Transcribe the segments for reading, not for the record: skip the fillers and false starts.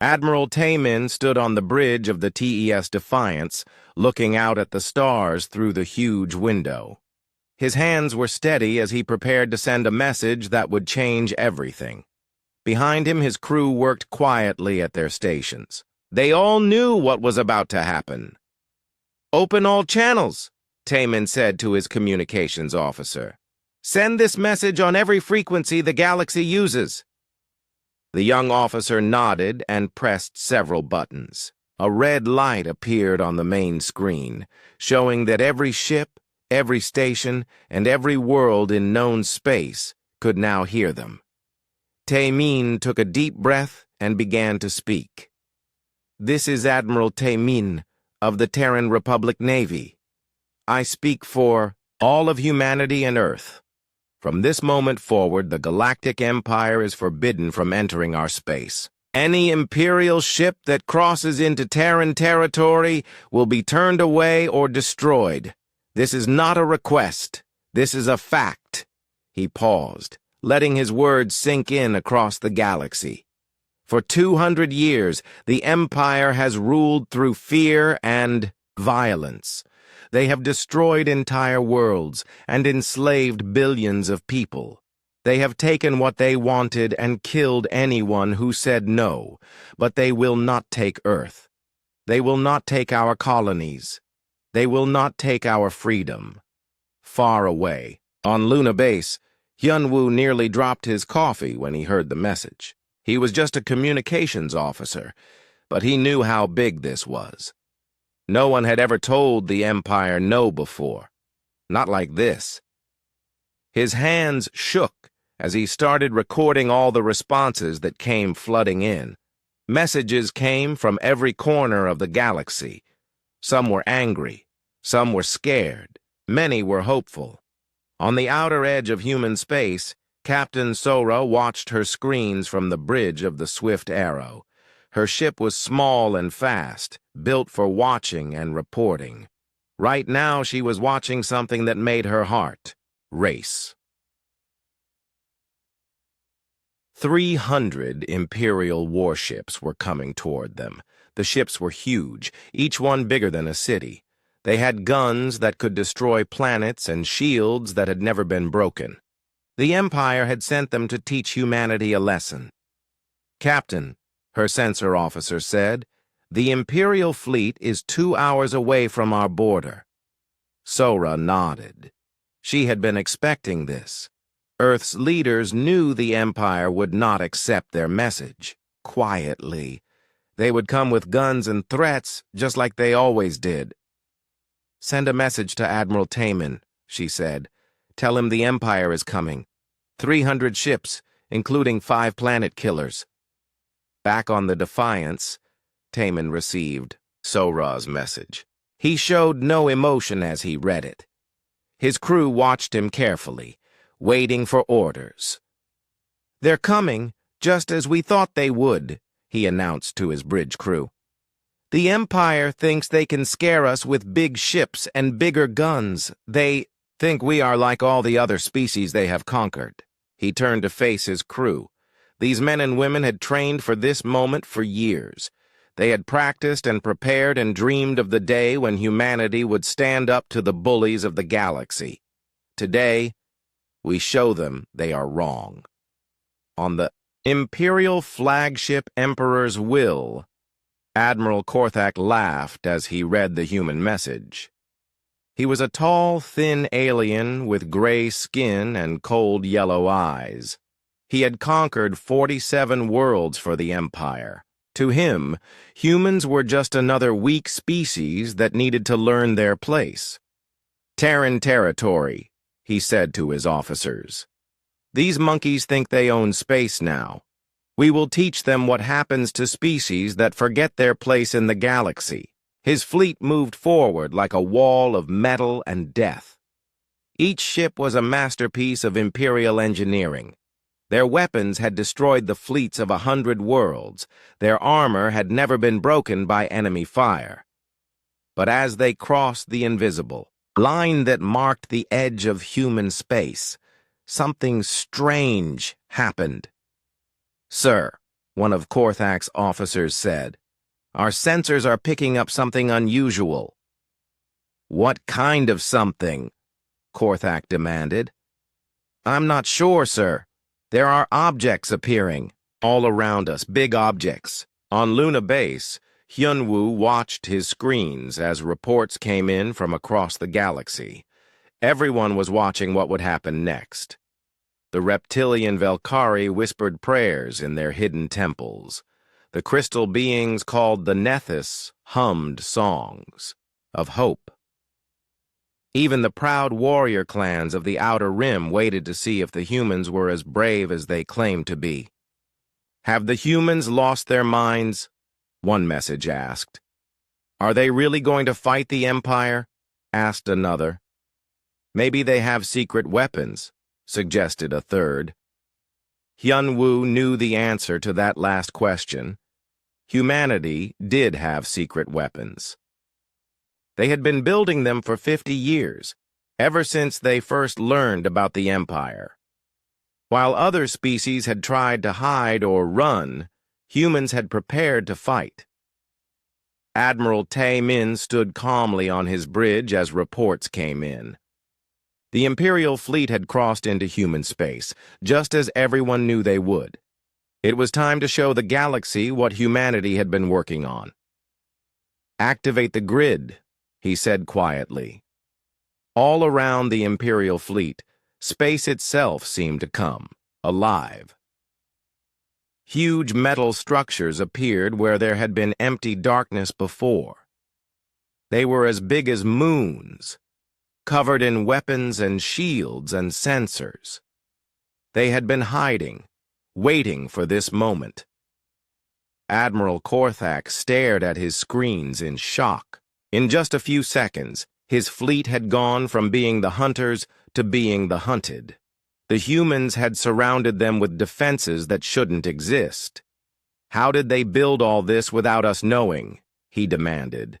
Admiral Taemin stood on the bridge of the TES Defiance, looking out at the stars through the huge window. His hands were steady as he prepared to send a message that would change everything. Behind him, his crew worked quietly at their stations. They all knew what was about to happen. "Open all channels," Taemin said to his communications officer. "Send this message on every frequency the galaxy uses." The young officer nodded and pressed several buttons. A red light appeared on the main screen, showing that every ship, every station, and every world in known space could now hear them. Taemin took a deep breath and began to speak. "This is Admiral Taemin of the Terran Republic Navy. I speak for all of humanity and Earth. From this moment forward, the Galactic Empire is forbidden from entering our space. Any Imperial ship that crosses into Terran territory will be turned away or destroyed. This is not a request. This is a fact." He paused, letting his words sink in across the galaxy. For 200 years, the Empire has ruled through fear and violence. They have destroyed entire worlds and enslaved billions of people. They have taken what they wanted and killed anyone who said no, but they will not take Earth. They will not take our colonies. They will not take our freedom. Far away, on Luna Base, Hyunwoo nearly dropped his coffee when he heard the message. He was just a communications officer, but he knew how big this was. No one had ever told the Empire no before. Not like this. His hands shook as he started recording all the responses that came flooding in. Messages came from every corner of the galaxy. Some were angry. Some were scared. Many were hopeful. On the outer edge of human space, Captain Sora watched her screens from the bridge of the Swift Arrow. Her ship was small and fast, built for watching and reporting. Right now, she was watching something that made her heart race. 300 Imperial warships were coming toward them. The ships were huge, each one bigger than a city. They had guns that could destroy planets and shields that had never been broken. The Empire had sent them to teach humanity a lesson. "Captain," her censor officer said, "the Imperial fleet is 2 hours away from our border." Sora nodded. She had been expecting this. Earth's leaders knew the Empire would not accept their message. Quietly. They would come with guns and threats, just like they always did. "Send a message to Admiral Taemin," she said. "Tell him the Empire is coming. 300 ships, including 5 planet killers." Back on the Defiance, Taemin received Sora's message. He showed no emotion as he read it. His crew watched him carefully, waiting for orders. "They're coming, just as we thought they would," he announced to his bridge crew. "The Empire thinks they can scare us with big ships and bigger guns. They think we are like all the other species they have conquered." He turned to face his crew. These men and women had trained for this moment for years. They had practiced and prepared and dreamed of the day when humanity would stand up to the bullies of the galaxy. Today, we show them they are wrong. On the Imperial flagship Emperor's Will, Admiral Korthak laughed as he read the human message. He was a tall, thin alien with gray skin and cold yellow eyes. He had conquered 47 worlds for the Empire. To him, humans were just another weak species that needed to learn their place. "Terran territory," he said to his officers. "These monkeys think they own space now. We will teach them what happens to species that forget their place in the galaxy." His fleet moved forward like a wall of metal and death. Each ship was a masterpiece of Imperial engineering. Their weapons had destroyed the fleets of 100 worlds. Their armor had never been broken by enemy fire. But as they crossed the invisible line that marked the edge of human space, something strange happened. "Sir," one of Korthak's officers said. "Our sensors are picking up something unusual." "What kind of something?" Korthak demanded. "I'm not sure, sir. There are objects appearing all around us, big objects." On Luna Base, Hyunwoo watched his screens as reports came in from across the galaxy. Everyone was watching what would happen next. The reptilian Velkari whispered prayers in their hidden temples. The crystal beings called the Nethys hummed songs of hope. Even the proud warrior clans of the Outer Rim waited to see if the humans were as brave as they claimed to be. "Have the humans lost their minds?" one message asked. "Are they really going to fight the Empire?" asked another. "Maybe they have secret weapons," suggested a third. Hyunwoo knew the answer to that last question. Humanity did have secret weapons. They had been building them for 50 years, ever since they first learned about the Empire. While other species had tried to hide or run, humans had prepared to fight. Admiral Tae-min stood calmly on his bridge as reports came in. The Imperial fleet had crossed into human space, just as everyone knew they would. It was time to show the galaxy what humanity had been working on. "Activate the grid," he said quietly. All around the Imperial fleet, space itself seemed to come, alive. Huge metal structures appeared where there had been empty darkness before. They were as big as moons, covered in weapons and shields and sensors. They had been hiding, waiting for this moment. Admiral Korthak stared at his screens in shock. In just a few seconds, his fleet had gone from being the hunters to being the hunted. The humans had surrounded them with defenses that shouldn't exist. "How did they build all this without us knowing?" he demanded.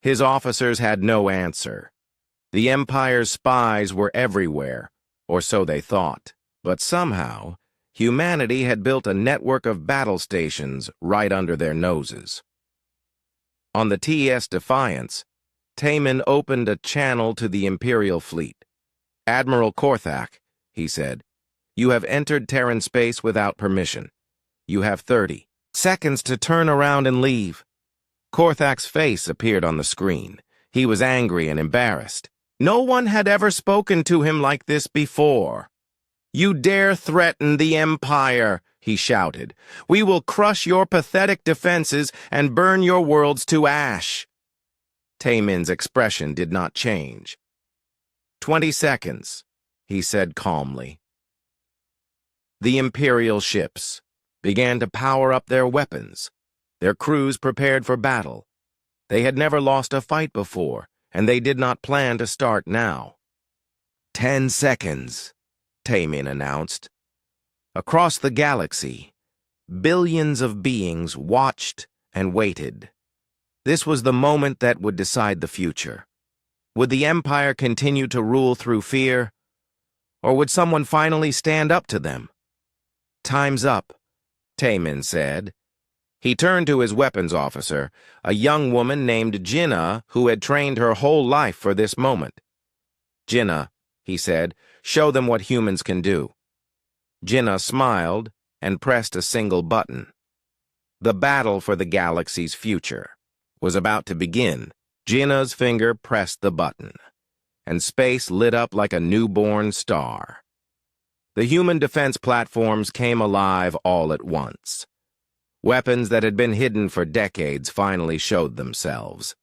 His officers had no answer. The Empire's spies were everywhere, or so they thought. But somehow, humanity had built a network of battle stations right under their noses. On the TS Defiance, Taemin opened a channel to the Imperial fleet. "Admiral Korthak," he said, "you have entered Terran space without permission. You have 30 seconds to turn around and leave." Korthak's face appeared on the screen. He was angry and embarrassed. No one had ever spoken to him like this before. "You dare threaten the Empire," he shouted. "We will crush your pathetic defenses and burn your worlds to ash." Taemin's expression did not change. 20 seconds, he said calmly. The Imperial ships began to power up their weapons. Their crews prepared for battle. They had never lost a fight before, and they did not plan to start now. 10 seconds, Taemin announced. Across the galaxy, billions of beings watched and waited. This was the moment that would decide the future. Would the Empire continue to rule through fear, or would someone finally stand up to them? "Time's up," Taemin said. He turned to his weapons officer, a young woman named Jinnah who had trained her whole life for this moment. "Jinnah," he said, "show them what humans can do." Jinnah smiled and pressed a single button. The battle for the galaxy's future was about to begin. Jinnah's finger pressed the button, and space lit up like a newborn star. The human defense platforms came alive all at once. Weapons that had been hidden for decades finally showed themselves.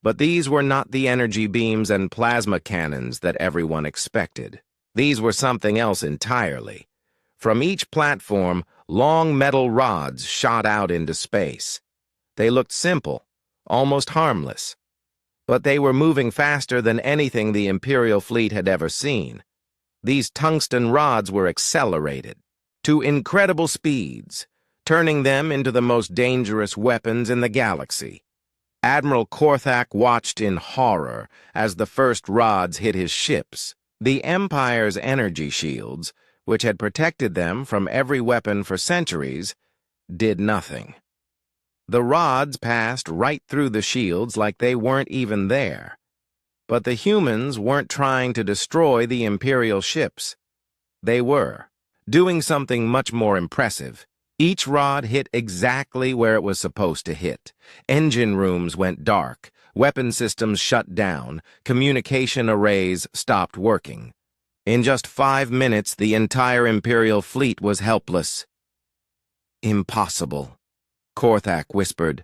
But these were not the energy beams and plasma cannons that everyone expected. These were something else entirely. From each platform, long metal rods shot out into space. They looked simple, almost harmless. But they were moving faster than anything the Imperial fleet had ever seen. These tungsten rods were accelerated to incredible speeds, turning them into the most dangerous weapons in the galaxy. Admiral Korthak watched in horror as the first rods hit his ships. The Empire's energy shields, which had protected them from every weapon for centuries, did nothing. The rods passed right through the shields like they weren't even there. But the humans weren't trying to destroy the Imperial ships. They were doing something much more impressive. Each rod hit exactly where it was supposed to hit. Engine rooms went dark, weapon systems shut down, communication arrays stopped working. In just 5 minutes, the entire Imperial fleet was helpless. "Impossible," Korthak whispered.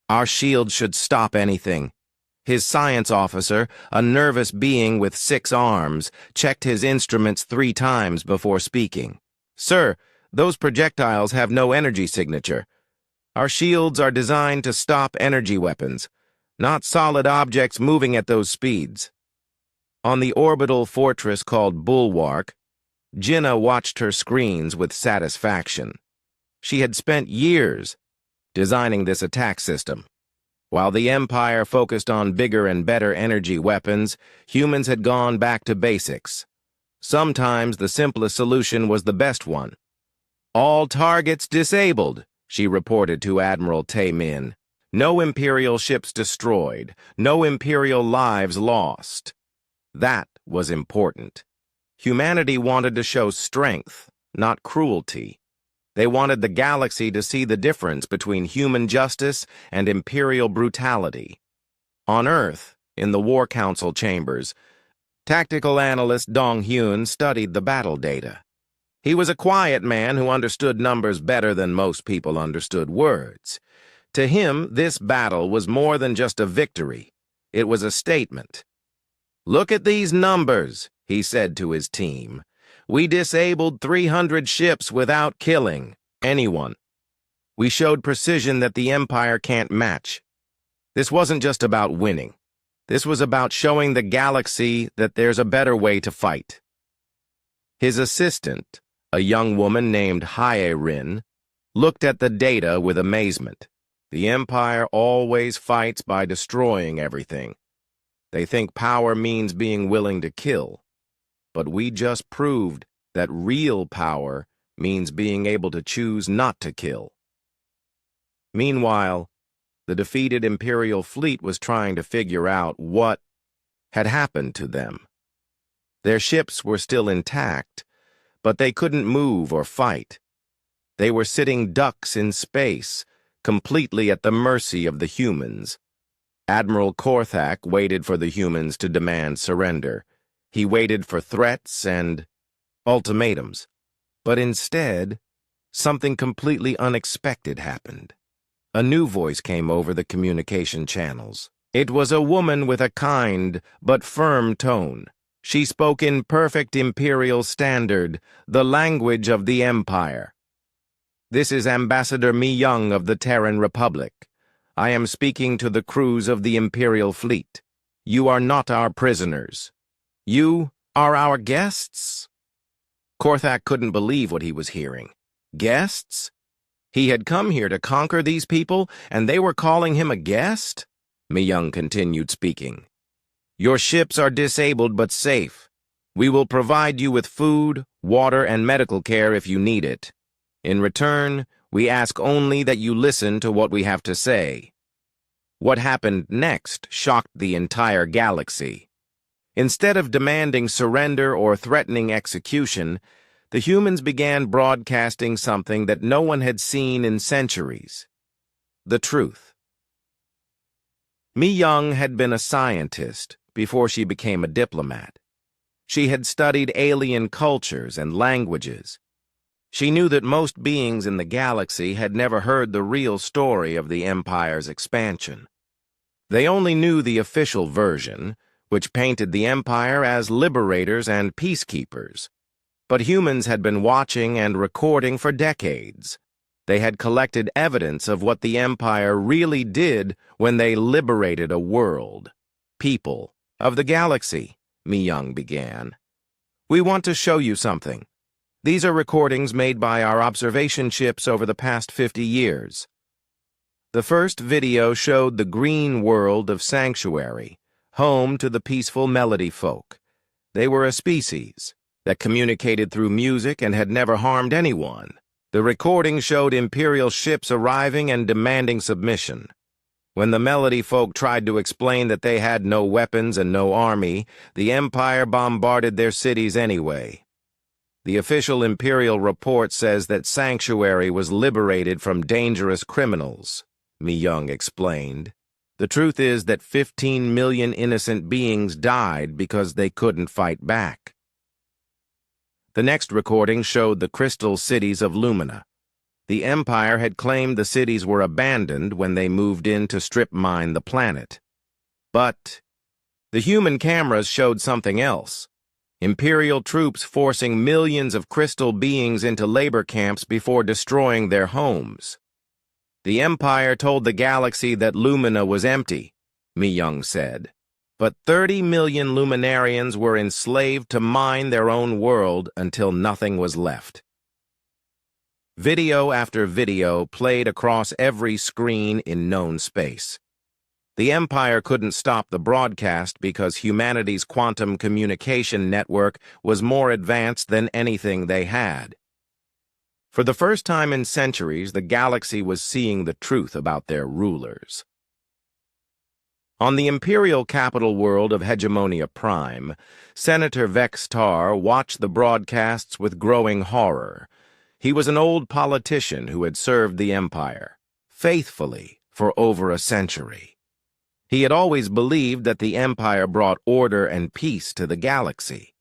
"Our shields should stop anything." His science officer, a nervous being with 6 arms, checked his instruments 3 times before speaking. "Sir, those projectiles have no energy signature. Our shields are designed to stop energy weapons, not solid objects moving at those speeds." On the orbital fortress called Bulwark, Jinnah watched her screens with satisfaction. She had spent years designing this attack system. While the Empire focused on bigger and better energy weapons, humans had gone back to basics. Sometimes the simplest solution was the best one. "All targets disabled," she reported to Admiral Tae-min. "No Imperial ships destroyed, no Imperial lives lost." That was important. Humanity wanted to show strength, not cruelty. They wanted the galaxy to see the difference between human justice and Imperial brutality. On Earth, in the War Council chambers, tactical analyst Dong Hyun studied the battle data. He was a quiet man who understood numbers better than most people understood words. To him, this battle was more than just a victory. It was a statement. "Look at these numbers," he said to his team. "We disabled 300 ships without killing anyone. We showed precision that the Empire can't match. This wasn't just about winning. This was about showing the galaxy that there's a better way to fight." His assistant, a young woman named Hye-Rin, looked at the data with amazement. The Empire always fights by destroying everything. They think power means being willing to kill. But we just proved that real power means being able to choose not to kill. Meanwhile, the defeated Imperial fleet was trying to figure out what had happened to them. Their ships were still intact, but they couldn't move or fight. They were sitting ducks in space, completely at the mercy of the humans. Admiral Korthak waited for the humans to demand surrender. He waited for threats and ultimatums. But instead, something completely unexpected happened. A new voice came over the communication channels. It was a woman with a kind but firm tone. She spoke in perfect Imperial standard, the language of the Empire. "This is Ambassador Mi Young of the Terran Republic. I am speaking to the crews of the Imperial fleet. You are not our prisoners. You are our guests?" Korthak couldn't believe what he was hearing. Guests? He had come here to conquer these people, and they were calling him a guest? Mi Young continued speaking. "Your ships are disabled but safe. We will provide you with food, water, and medical care if you need it. In return, we ask only that you listen to what we have to say." What happened next shocked the entire galaxy. Instead of demanding surrender or threatening execution, the humans began broadcasting something that no one had seen in centuries: the truth. Mi Young had been a scientist before she became a diplomat. She had studied alien cultures and languages. She knew that most beings in the galaxy had never heard the real story of the Empire's expansion. They only knew the official version, which painted the Empire as liberators and peacekeepers. But humans had been watching and recording for decades. They had collected evidence of what the Empire really did when they liberated a world. "People of the galaxy," Mi Young began. "We want to show you something. These are recordings made by our observation ships over the past 50 years. The first video showed the green world of Sanctuary, home to the peaceful Melody folk. They were a species that communicated through music and had never harmed anyone. The recording showed Imperial ships arriving and demanding submission. When the Melody folk tried to explain that they had no weapons and no army, the Empire bombarded their cities anyway. The official Imperial report says that Sanctuary was liberated from dangerous criminals, Mi-young explained. The truth is that 15 million innocent beings died because they couldn't fight back. The next recording showed the crystal cities of Lumina. The Empire had claimed the cities were abandoned when they moved in to strip mine the planet. But the human cameras showed something else. Imperial troops forcing millions of crystal beings into labor camps before destroying their homes. The Empire told the galaxy that Lumina was empty, Mi-young said. But 30 million luminarians were enslaved to mine their own world until nothing was left. Video after video played across every screen in known space. The Empire couldn't stop the broadcast because humanity's quantum communication network was more advanced than anything they had. For the first time in centuries, the galaxy was seeing the truth about their rulers. On the imperial capital world of Hegemonia Prime, Senator Vex-Tar watched the broadcasts with growing horror. He was an old politician who had served the Empire, faithfully, for over a century. He had always believed that the Empire brought order and peace to the galaxy.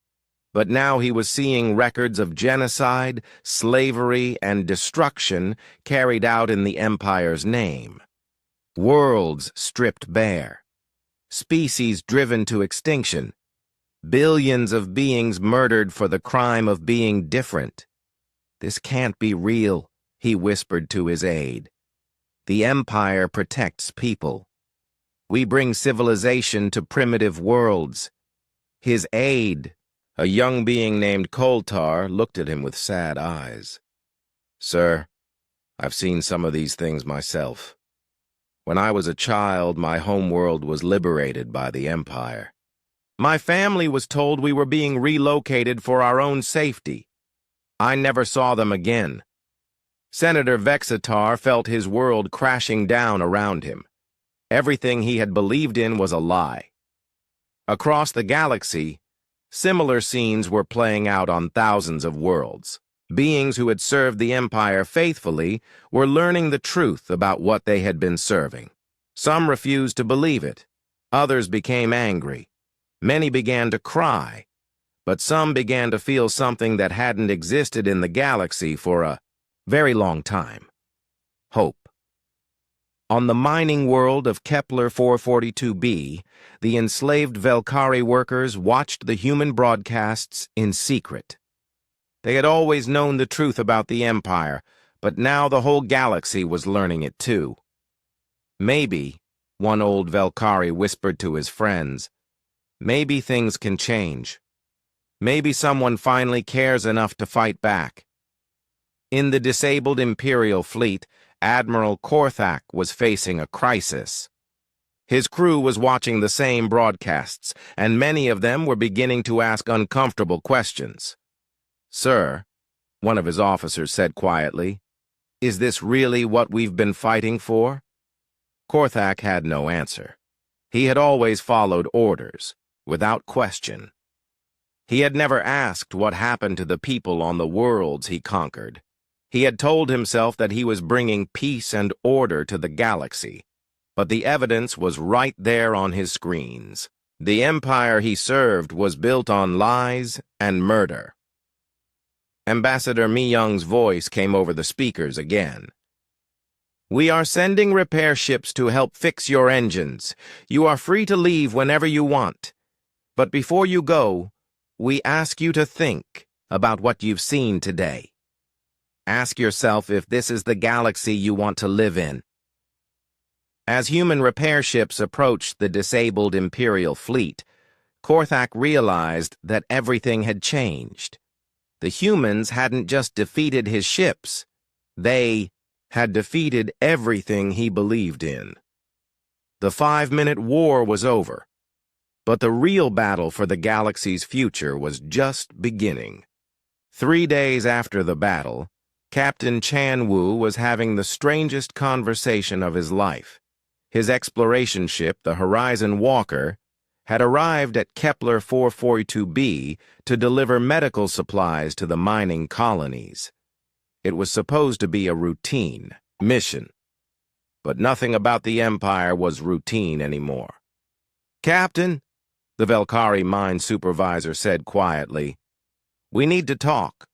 But now he was seeing records of genocide, slavery, and destruction carried out in the Empire's name. Worlds stripped bare. Species driven to extinction. Billions of beings murdered for the crime of being different. "This can't be real," he whispered to his aide. "The Empire protects people. We bring civilization to primitive worlds." His aide, a young being named Koltar, looked at him with sad eyes. "Sir, I've seen some of these things myself. When I was a child, my homeworld was liberated by the Empire. My family was told we were being relocated for our own safety. I never saw them again." Senator Vex-Tar felt his world crashing down around him. Everything he had believed in was a lie. Across the galaxy, similar scenes were playing out on thousands of worlds. Beings who had served the Empire faithfully were learning the truth about what they had been serving. Some refused to believe it. Others became angry. Many began to cry. But some began to feel something that hadn't existed in the galaxy for a very long time. Hope. On the mining world of Kepler 442b, the enslaved Velkari workers watched the human broadcasts in secret. They had always known the truth about the Empire, but now the whole galaxy was learning it too. "Maybe," one old Velkari whispered to his friends, "maybe things can change. Maybe someone finally cares enough to fight back." In the disabled Imperial fleet, Admiral Korthak was facing a crisis. His crew was watching the same broadcasts, and many of them were beginning to ask uncomfortable questions. "Sir," one of his officers said quietly, "is this really what we've been fighting for?" Korthak had no answer. He had always followed orders, without question. He had never asked what happened to the people on the worlds he conquered. He had told himself that he was bringing peace and order to the galaxy, but the evidence was right there on his screens. The empire he served was built on lies and murder. Ambassador Mi-young's voice came over the speakers again. "We are sending repair ships to help fix your engines. You are free to leave whenever you want. But before you go, we ask you to think about what you've seen today. Ask yourself if this is the galaxy you want to live in." As human repair ships approached the disabled Imperial fleet, Korthak realized that everything had changed. The humans hadn't just defeated his ships. They had defeated everything he believed in. The 5-minute war was over, but the real battle for the galaxy's future was just beginning. 3 days after the battle, Captain Chan Wu was having the strangest conversation of his life. His exploration ship, the Horizon Walker, had arrived at Kepler 442b to deliver medical supplies to the mining colonies. It was supposed to be a routine mission, but nothing about the Empire was routine anymore. "Captain," the Velkari mine supervisor said quietly, "we need to talk.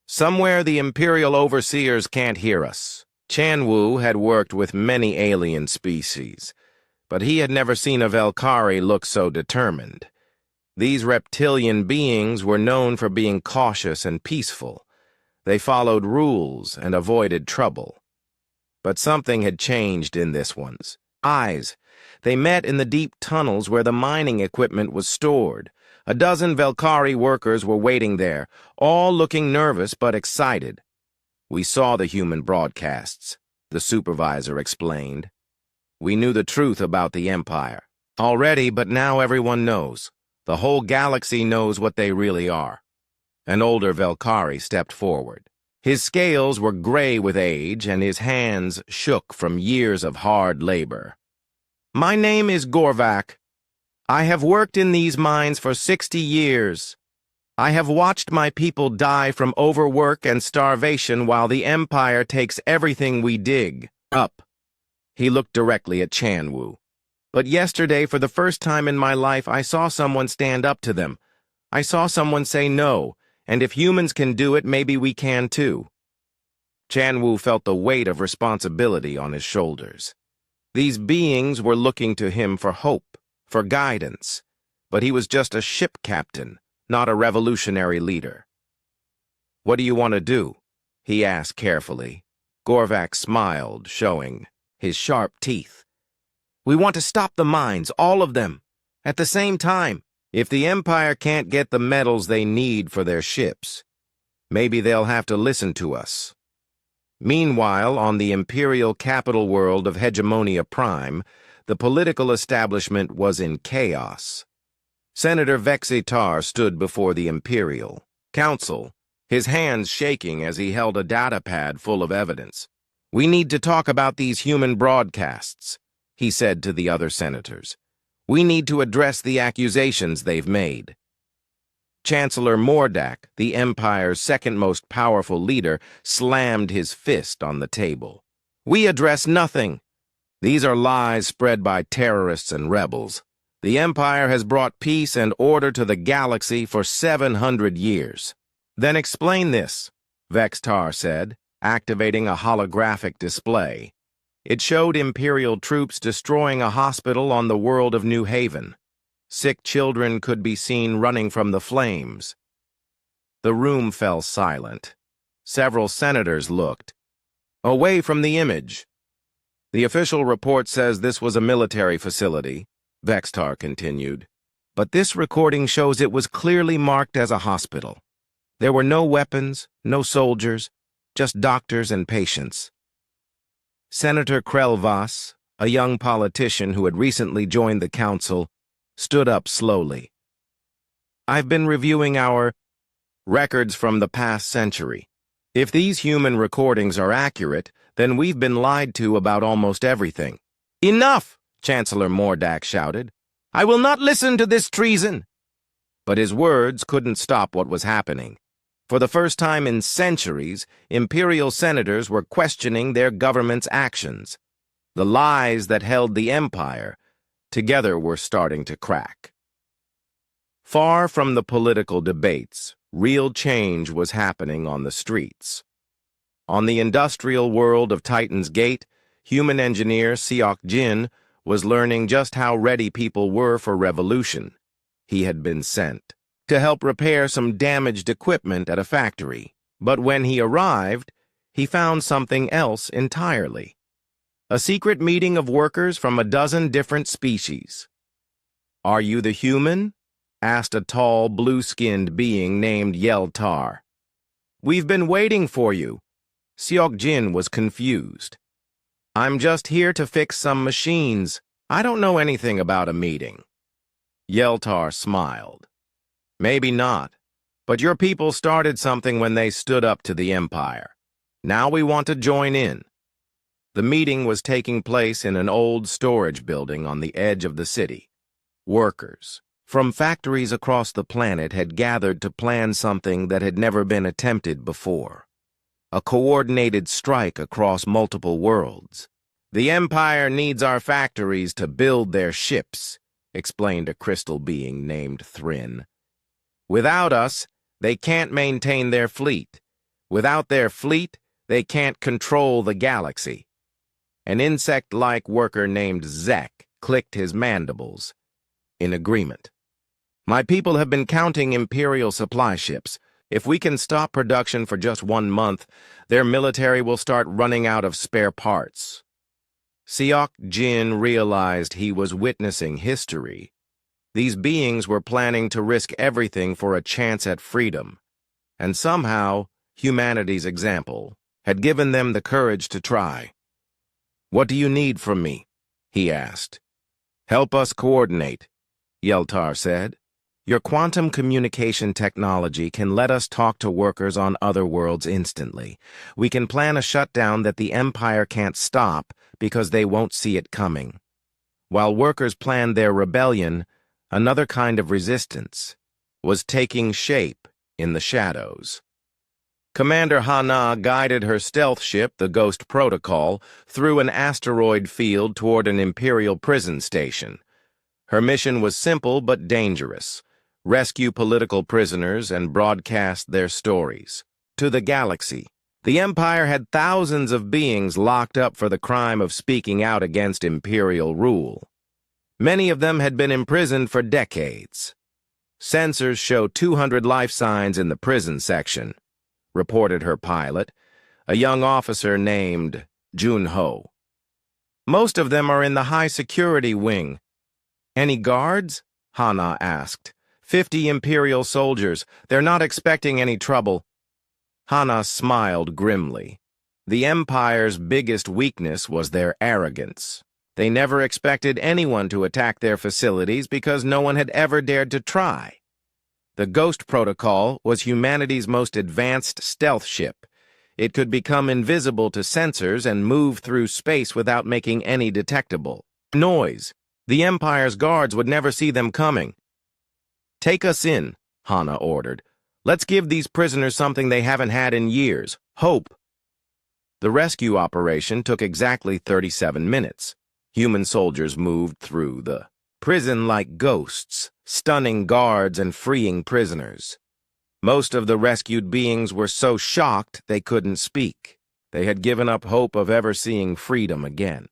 Somewhere the Imperial overseers can't hear us." Chan Wu had worked with many alien species, but he had never seen a Velkari look so determined. These reptilian beings were known for being cautious and peaceful. They followed rules and avoided trouble. But something had changed in this one's eyes. They met in the deep tunnels where the mining equipment was stored. A dozen Velkari workers were waiting there, all looking nervous but excited. "We saw the human broadcasts," the supervisor explained. "We knew the truth about the Empire already, but now everyone knows. The whole galaxy knows what they really are." An older Velkari stepped forward. His scales were gray with age, and his hands shook from years of hard labor. "My name is Gorvak. I have worked in these mines for 60 years. I have watched my people die from overwork and starvation while the Empire takes everything we dig up." He looked directly at Chan Wu. "But yesterday, for the first time in my life, I saw someone stand up to them. I saw someone say no, and if humans can do it, maybe we can too." Chan Wu felt the weight of responsibility on his shoulders. These beings were looking to him for hope, for guidance, but he was just a ship captain, not a revolutionary leader. "What do you want to do?" he asked carefully. Gorvak smiled, showing his sharp teeth. "We want to stop the mines, all of them, at the same time. If the Empire can't get the metals they need for their ships, maybe they'll have to listen to us." Meanwhile, on the imperial capital world of Hegemonia Prime, the political establishment was in chaos. Senator Vexitar stood before the Imperial Council, his hands shaking as he held a datapad full of evidence. "We need to talk about these human broadcasts," he said to the other senators. "We need to address the accusations they've made." Chancellor Mordak, the Empire's second most powerful leader, slammed his fist on the table. "We address nothing. These are lies spread by terrorists and rebels. The Empire has brought peace and order to the galaxy for 700 years. "Then explain this," Vextar said, activating a holographic display. It showed Imperial troops destroying a hospital on the world of New Haven. Sick children could be seen running from the flames. The room fell silent. Several senators looked away from the image. "The official report says this was a military facility," Vextar continued. "But this recording shows it was clearly marked as a hospital. There were no weapons, no soldiers, just doctors and patients." Senator Krelvas, a young politician who had recently joined the council, stood up slowly. "I've been reviewing our records from the past century. If these human recordings are accurate, then we've been lied to about almost everything." "Enough!" Chancellor Mordak shouted. "I will not listen to this treason." But his words couldn't stop what was happening. For the first time in centuries, Imperial senators were questioning their government's actions. The lies that held the Empire together were starting to crack. Far from the political debates, real change was happening on the streets. On the industrial world of Titan's Gate, human engineer Seok Jin was learning just how ready people were for revolution. He had been sent to help repair some damaged equipment at a factory, but when he arrived, he found something else entirely. A secret meeting of workers from a dozen different species. "Are you the human?" asked a tall, blue-skinned being named Yeltar. "We've been waiting for you." Seok Jin was confused. "I'm just here to fix some machines. I don't know anything about a meeting." Yeltar smiled. "Maybe not, but your people started something when they stood up to the Empire. Now we want to join in. The meeting was taking place in an old storage building on the edge of the city. Workers from factories across the planet had gathered to plan something that had never been attempted before. A coordinated strike across multiple worlds. "The Empire needs our factories to build their ships," explained a crystal being named Thrin. "Without us, they can't maintain their fleet. Without their fleet, they can't control the galaxy." An insect-like worker named Zek clicked his mandibles in agreement. "My people have been counting Imperial supply ships. If we can stop production for just 1 month, their military will start running out of spare parts." Seok Jin realized he was witnessing history. These beings were planning to risk everything for a chance at freedom, and somehow humanity's example had given them the courage to try. "What do you need from me?" he asked. "Help us coordinate," Yeltar said. "Your quantum communication technology can let us talk to workers on other worlds instantly. We can plan a shutdown that the Empire can't stop because they won't see it coming. While workers planned their rebellion, another kind of resistance was taking shape in the shadows." Commander Hana guided her stealth ship, the Ghost Protocol, through an asteroid field toward an Imperial prison station. Her mission was simple but dangerous: rescue political prisoners and broadcast their stories to the galaxy. The Empire had thousands of beings locked up for the crime of speaking out against Imperial rule. Many of them had been imprisoned for decades. "Sensors show 200 life signs in the prison section," reported her pilot, a young officer named Jun-Ho. "Most of them are in the high-security wing." "Any guards?" Hana asked. 50 Imperial soldiers. They're not expecting any trouble." Hana smiled grimly. The Empire's biggest weakness was their arrogance. They never expected anyone to attack their facilities because no one had ever dared to try. The Ghost Protocol was humanity's most advanced stealth ship. It could become invisible to sensors and move through space without making any detectable noise. The Empire's guards would never see them coming. "Take us in," Hana ordered. "Let's give these prisoners something they haven't had in years: hope." The rescue operation took exactly 37 minutes. Human soldiers moved through the prison like ghosts, stunning guards and freeing prisoners. Most of the rescued beings were so shocked they couldn't speak. They had given up hope of ever seeing freedom again.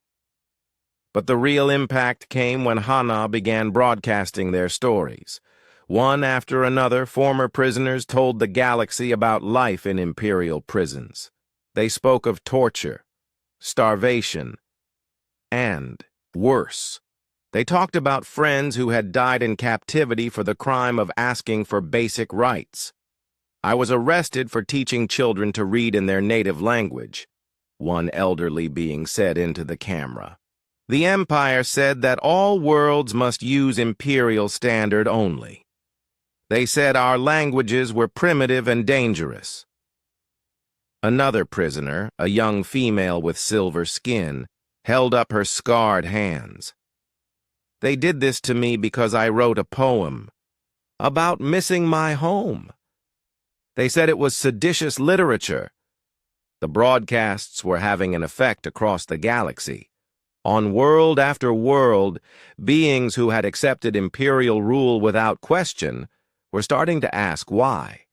But the real impact came when Hana began broadcasting their stories. One after another, former prisoners told the galaxy about life in Imperial prisons. They spoke of torture, starvation, and worse. They talked about friends who had died in captivity for the crime of asking for basic rights. "I was arrested for teaching children to read in their native language," one elderly being said into the camera. "The Empire said that all worlds must use Imperial standard only. They said our languages were primitive and dangerous." Another prisoner, a young female with silver skin, held up her scarred hands. "They did this to me because I wrote a poem about missing my home. They said it was seditious literature." The broadcasts were having an effect across the galaxy. On world after world, beings who had accepted Imperial rule without question were starting to ask why.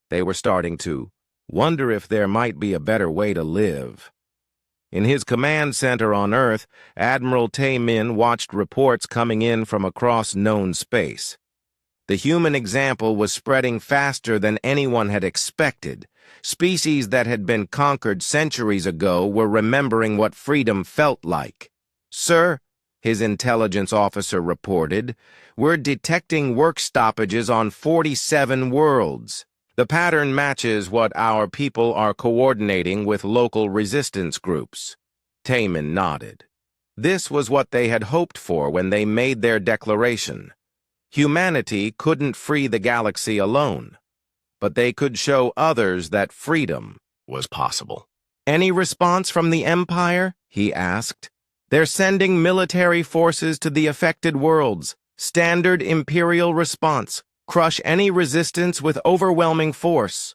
They were starting to wonder if there might be a better way to live. In his command center on Earth, Admiral Tae-min watched reports coming in from across known space. The human example was spreading faster than anyone had expected. Species that had been conquered centuries ago were remembering what freedom felt like. "Sir," his intelligence officer reported, "we're detecting work stoppages on 47 worlds. The pattern matches what our people are coordinating with local resistance groups." Taemin nodded. This was what they had hoped for when they made their declaration. Humanity couldn't free the galaxy alone, but they could show others that freedom was possible. Any response from the Empire? He asked. They're sending military forces to the affected worlds. Standard Imperial response. Crush any resistance with overwhelming force.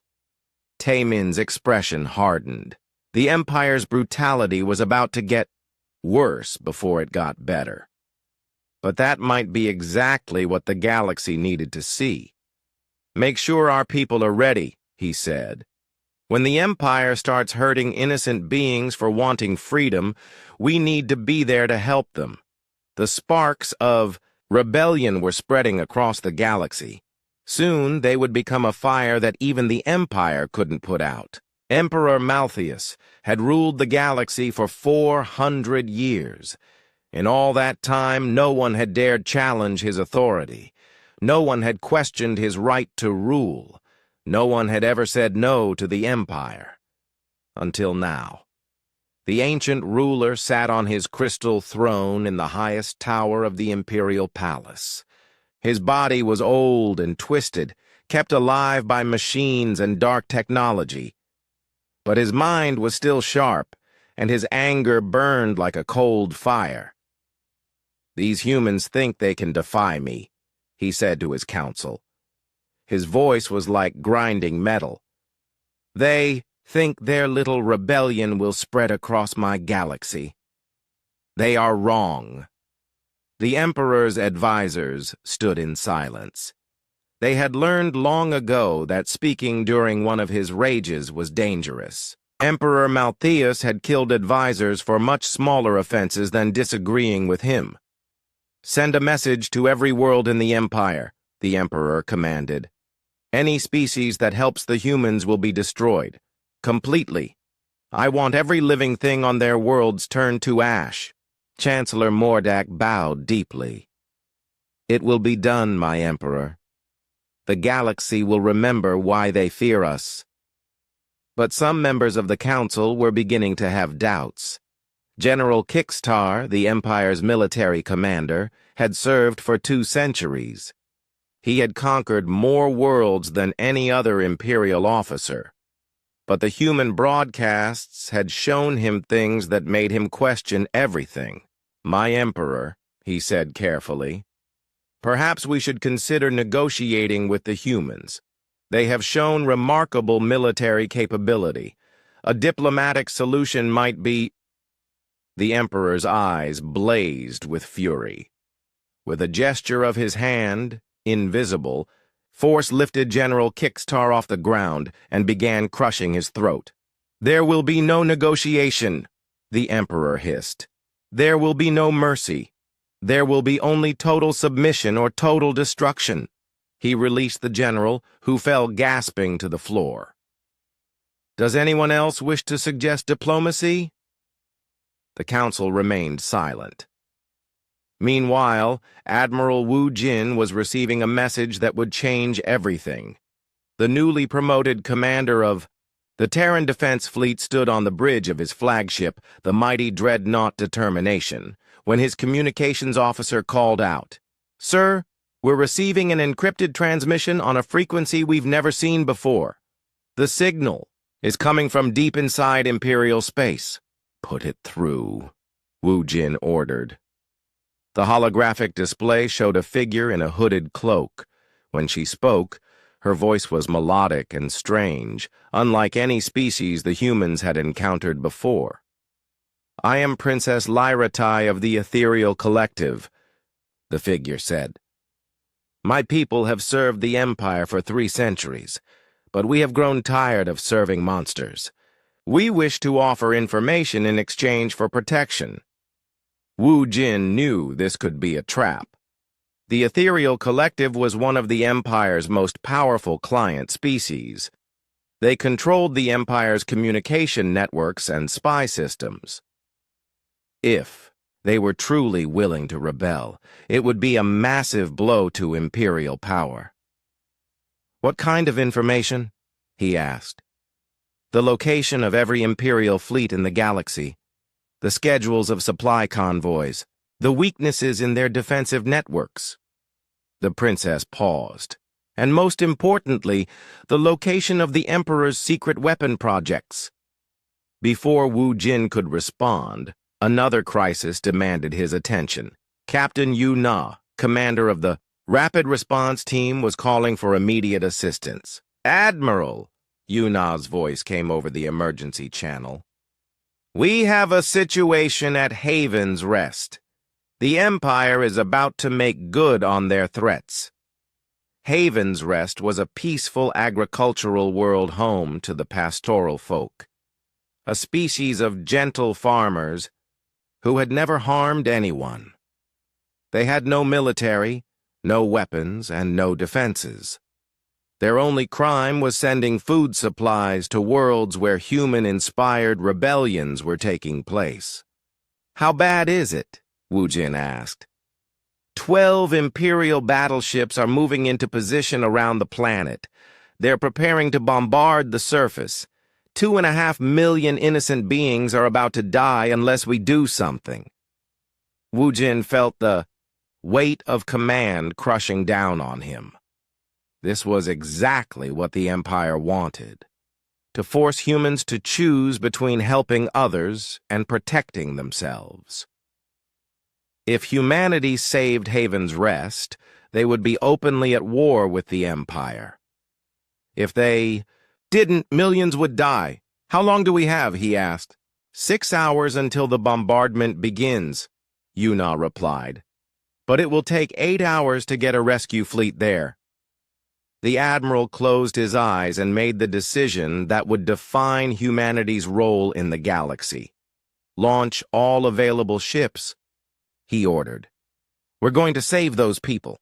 Taemin's expression hardened. The Empire's brutality was about to get worse before it got better. But that might be exactly what the galaxy needed to see. Make sure our people are ready, he said. When the Empire starts hurting innocent beings for wanting freedom, we need to be there to help them. The sparks of rebellion were spreading across the galaxy. Soon they would become a fire that even the Empire couldn't put out. Emperor Malthus had ruled the galaxy for 400 years. In all that time, no one had dared challenge his authority. No one had questioned his right to rule. No one had ever said no to the Empire. Until now. The ancient ruler sat on his crystal throne in the highest tower of the Imperial Palace. His body was old and twisted, kept alive by machines and dark technology. But his mind was still sharp, and his anger burned like a cold fire. "These humans think they can defy me," he said to his council. His voice was like grinding metal. "They think their little rebellion will spread across my galaxy. They are wrong." The Emperor's advisors stood in silence. They had learned long ago that speaking during one of his rages was dangerous. Emperor Malthus had killed advisors for much smaller offenses than disagreeing with him. "Send a message to every world in the Empire," the Emperor commanded. "Any species that helps the humans will be destroyed. Completely. I want every living thing on their worlds turned to ash." Chancellor Mordak bowed deeply. "It will be done, my Emperor. The galaxy will remember why they fear us." But some members of the Council were beginning to have doubts. General Kixtar, the Empire's military commander, had served for 2 centuries. He had conquered more worlds than any other Imperial officer. But the human broadcasts had shown him things that made him question everything. "My Emperor," he said carefully, "perhaps we should consider negotiating with the humans. They have shown remarkable military capability. A diplomatic solution might be—" The Emperor's eyes blazed with fury. With a gesture of his hand, invisible, Force lifted General Kixtar off the ground and began crushing his throat. "There will be no negotiation," the Emperor hissed. "There will be no mercy. There will be only total submission or total destruction." He released the general, who fell gasping to the floor. "Does anyone else wish to suggest diplomacy?" The council remained silent. Meanwhile, Admiral Wu Jin was receiving a message that would change everything. The newly promoted commander of the Terran Defense Fleet stood on the bridge of his flagship, the mighty dreadnought Determination, when his communications officer called out, "Sir, we're receiving an encrypted transmission on a frequency we've never seen before. The signal is coming from deep inside Imperial space." "Put it through," Wu Jin ordered. The holographic display showed a figure in a hooded cloak. When she spoke, her voice was melodic and strange, unlike any species the humans had encountered before. "I am Princess Lyratai of the Ethereal Collective," the figure said. "My people have served the Empire for 3 centuries, but we have grown tired of serving monsters. We wish to offer information in exchange for protection." Wu Jin knew this could be a trap. The Ethereal Collective was one of the Empire's most powerful client species. They controlled the Empire's communication networks and spy systems. If they were truly willing to rebel, it would be a massive blow to Imperial power. "What kind of information?" he asked. "The location of every Imperial fleet in the galaxy, the schedules of supply convoys, the weaknesses in their defensive networks." The princess paused. "And most importantly, the location of the Emperor's secret weapon projects." Before Wu Jin could respond, another crisis demanded his attention. Captain Yu Na, commander of the Rapid Response Team, was calling for immediate assistance. "Admiral," Yu Na's voice came over the emergency channel. "We have a situation at Haven's Rest. The Empire is about to make good on their threats." Haven's Rest was a peaceful agricultural world home to the pastoral folk, a species of gentle farmers who had never harmed anyone. They had no military, no weapons, and no defenses. Their only crime was sending food supplies to worlds where human-inspired rebellions were taking place. "How bad is it?" Wu Jin asked. 12 Imperial battleships are moving into position around the planet. They're preparing to bombard the surface. 2.5 million innocent beings are about to die unless we do something. Wu Jin felt the weight of command crushing down on him. This was exactly what the Empire wanted, to force humans to choose between helping others and protecting themselves. If humanity saved Haven's Rest, they would be openly at war with the Empire. If they didn't, millions would die. "How long do we have?" he asked. 6 hours until the bombardment begins," Yu Na replied. "But it will take 8 hours to get a rescue fleet there." The Admiral closed his eyes and made the decision that would define humanity's role in the galaxy. "Launch all available ships," he ordered. "We're going to save those people."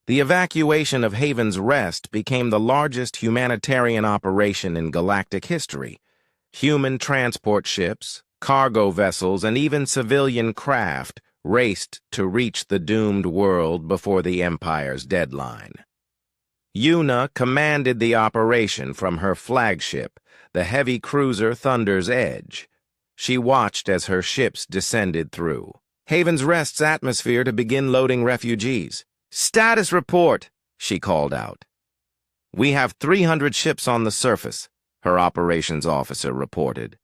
The evacuation of Haven's Rest became the largest humanitarian operation in galactic history. Human transport ships, cargo vessels, and even civilian craft raced to reach the doomed world before the Empire's deadline. Yuna commanded the operation from her flagship, the heavy cruiser Thunder's Edge. She watched as her ships descended through Haven's Rest's atmosphere to begin loading refugees. "Status report," she called out. "We have 300 ships on the surface," her operations officer reported.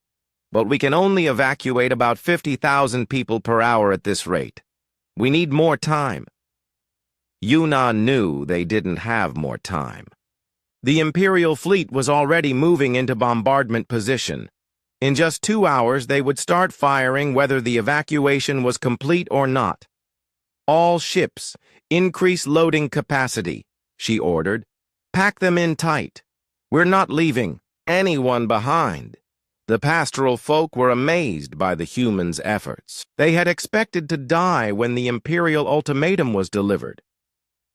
"But we can only evacuate about 50,000 people per hour at this rate. We need more time." Yuna knew they didn't have more time. The Imperial fleet was already moving into bombardment position. In just 2 hours, they would start firing whether the evacuation was complete or not. "All ships, increase loading capacity," she ordered. "Pack them in tight. We're not leaving anyone behind." The pastoral folk were amazed by the humans' efforts. They had expected to die when the Imperial ultimatum was delivered.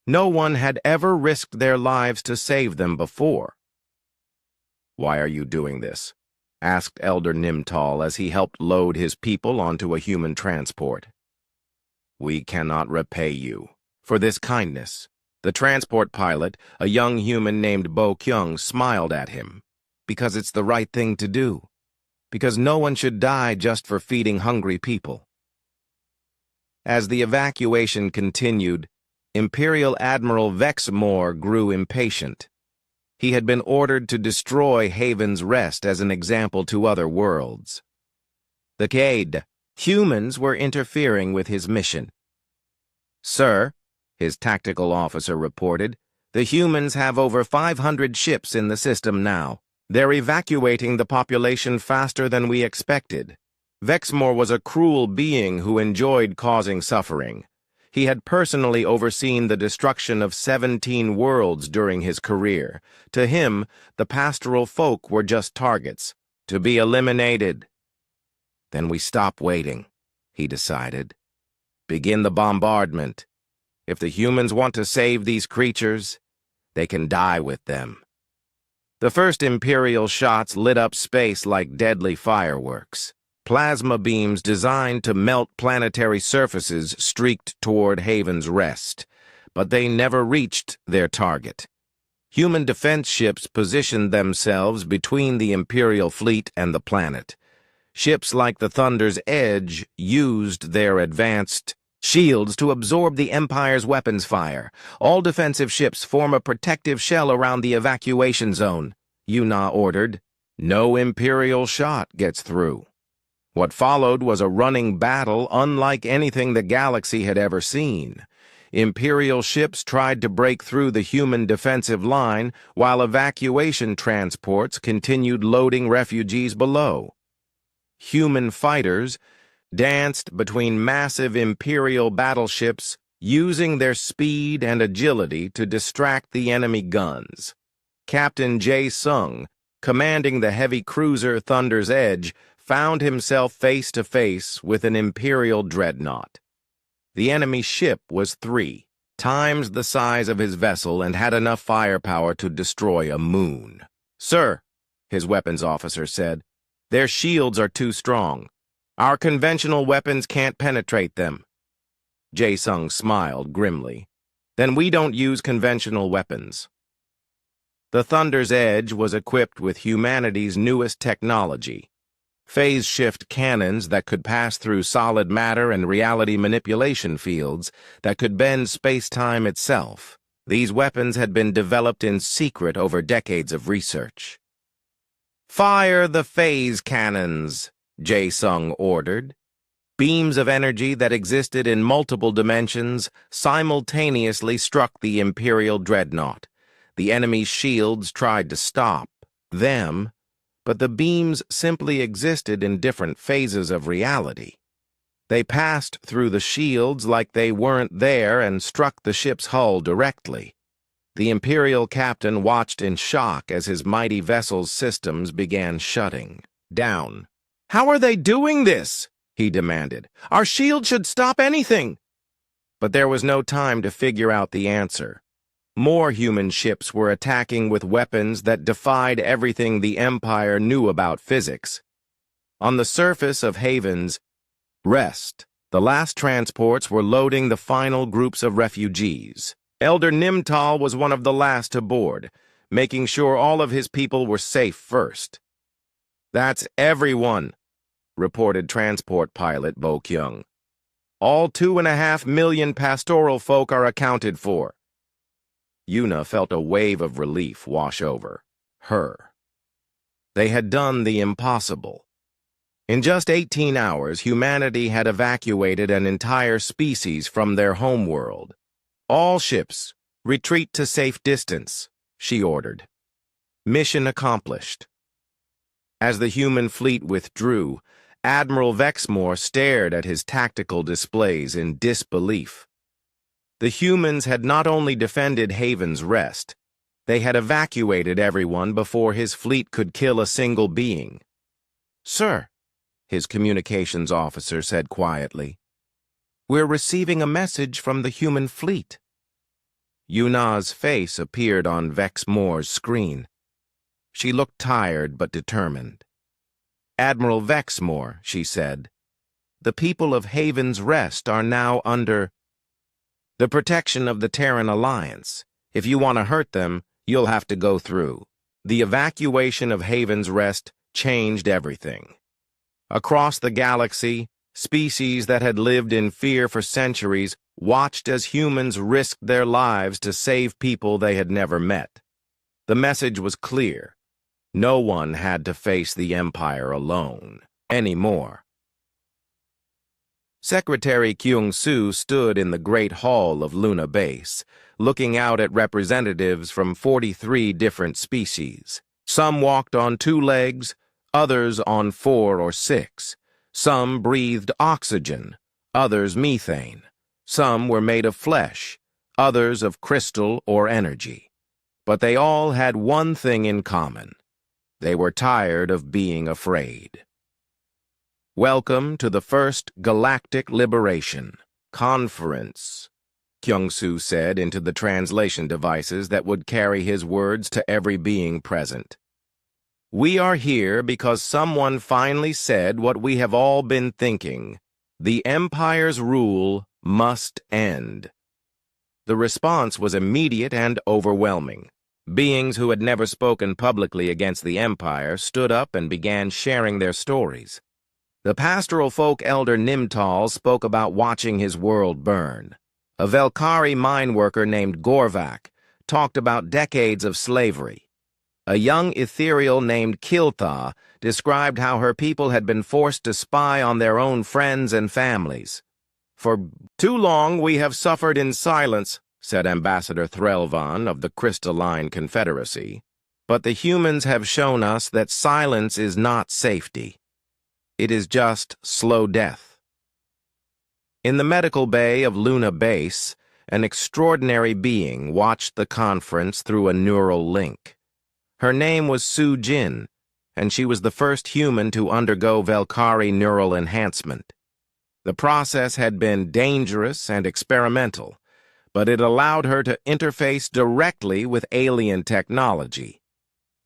No one had ever risked their lives to save them before. "Why are you doing this?" asked Elder Nimtal as he helped load his people onto a human transport. "We cannot repay you for this kindness." The transport pilot, a young human named Bo Kyung, smiled at him. "Because it's the right thing to do. Because no one should die just for feeding hungry people." As the evacuation continued, Imperial Admiral Vexmore grew impatient. He had been ordered to destroy Haven's Rest as an example to other worlds. The Cade humans were interfering with his mission. "Sir," his tactical officer reported, "the humans have over 500 ships in the system now. They're evacuating the population faster than we expected." Vexmore was a cruel being who enjoyed causing suffering. He had personally overseen the destruction of 17 worlds during his career. To him, the pastoral folk were just targets, to be eliminated. "Then we stop waiting," he decided. "Begin the bombardment. If the humans want to save these creatures, they can die with them." The first Imperial shots lit up space like deadly fireworks. Plasma beams designed to melt planetary surfaces streaked toward Haven's Rest, but they never reached their target. Human defense ships positioned themselves between the Imperial fleet and the planet. Ships like the Thunder's Edge used their advanced shields to absorb the Empire's weapons fire. "All defensive ships form a protective shell around the evacuation zone," Yuna ordered. No Imperial shot gets through. What followed was a running battle unlike anything the galaxy had ever seen. Imperial ships tried to break through the human defensive line, while evacuation transports continued loading refugees below. Human fighters danced between massive Imperial battleships, using their speed and agility to distract the enemy guns. Captain Jae Sung, commanding the heavy cruiser Thunder's Edge, found himself face to face with an Imperial dreadnought. The enemy ship was 3 times the size of his vessel and had enough firepower to destroy a moon. "Sir," his weapons officer said, "their shields are too strong. Our conventional weapons can't penetrate them." Jae Sung smiled grimly. "Then we don't use conventional weapons." The Thunder's Edge was equipped with humanity's newest technology, phase-shift cannons that could pass through solid matter and reality manipulation fields that could bend space-time itself. These weapons had been developed in secret over decades of research. "Fire the phase cannons," Jae Sung ordered. Beams of energy that existed in multiple dimensions simultaneously struck the Imperial dreadnought. The enemy's shields tried to stop them, but the beams simply existed in different phases of reality. They passed through the shields like they weren't there and struck the ship's hull directly. The Imperial captain watched in shock as his mighty vessel's systems began shutting down. "How are they doing this?" he demanded. "Our shield should stop anything." But there was no time to figure out the answer. More human ships were attacking with weapons that defied everything the Empire knew about physics. On the surface of Haven's Rest, the last transports were loading the final groups of refugees. Elder Nimtal was one of the last to board, making sure all of his people were safe first. "That's everyone," reported transport pilot Bo Kyung. "All 2.5 million pastoral folk are accounted for." Yuna felt a wave of relief wash over her. They had done the impossible. In just 18 hours, humanity had evacuated an entire species from their homeworld. "All ships, retreat to safe distance," she ordered. Mission accomplished. As the human fleet withdrew, Admiral Vexmore stared at his tactical displays in disbelief. The humans had not only defended Haven's Rest, they had evacuated everyone before his fleet could kill a single being. "Sir," his communications officer said quietly, "we're receiving a message from the human fleet." Yuna's face appeared on Vexmore's screen. She looked tired but determined. "Admiral Vexmore," she said, "the people of Haven's Rest are now under the protection of the Terran Alliance. If you want to hurt them, you'll have to go through." The evacuation of Haven's Rest changed everything. Across the galaxy, species that had lived in fear for centuries watched as humans risked their lives to save people they had never met. The message was clear. No one had to face the Empire alone anymore. Secretary Kyung-soo stood in the Great Hall of Luna Base, looking out at representatives from 43 different species. Some walked on 2 legs, others on 4 or 6. Some breathed oxygen, others methane. Some were made of flesh, others of crystal or energy. But they all had one thing in common. They were tired of being afraid. "Welcome to the first Galactic Liberation Conference," Kyung-soo said into the translation devices that would carry his words to every being present. "We are here because someone finally said what we have all been thinking. The Empire's rule must end." The response was immediate and overwhelming. Beings who had never spoken publicly against the Empire stood up and began sharing their stories. The pastoral folk elder Nimtal spoke about watching his world burn. A Velkari mine worker named Gorvak talked about decades of slavery. A young ethereal named Kiltha described how her people had been forced to spy on their own friends and families. "For too long we have suffered in silence," said Ambassador Threlvan of the Crystalline Confederacy. "But the humans have shown us that silence is not safety. It is just slow death." In the medical bay of Luna Base, an extraordinary being watched the conference through a neural link. Her name was Su Jin, and she was the first human to undergo Velkari neural enhancement. The process had been dangerous and experimental, but it allowed her to interface directly with alien technology.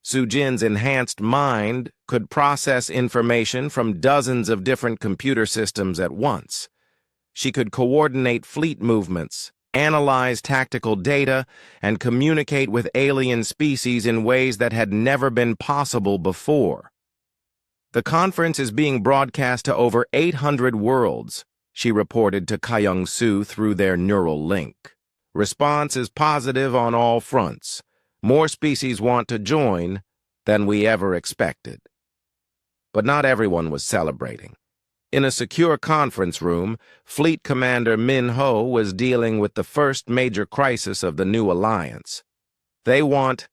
Su Jin's enhanced mind could process information from dozens of different computer systems at once. She could coordinate fleet movements, analyze tactical data, and communicate with alien species in ways that had never been possible before. "The conference is being broadcast to over 800 worlds," she reported to Kyung-Soo through their neural link. "Response is positive on all fronts. More species want to join than we ever expected." But not everyone was celebrating. In a secure conference room, Fleet Commander Min Ho was dealing with the first major crisis of the new alliance. "They want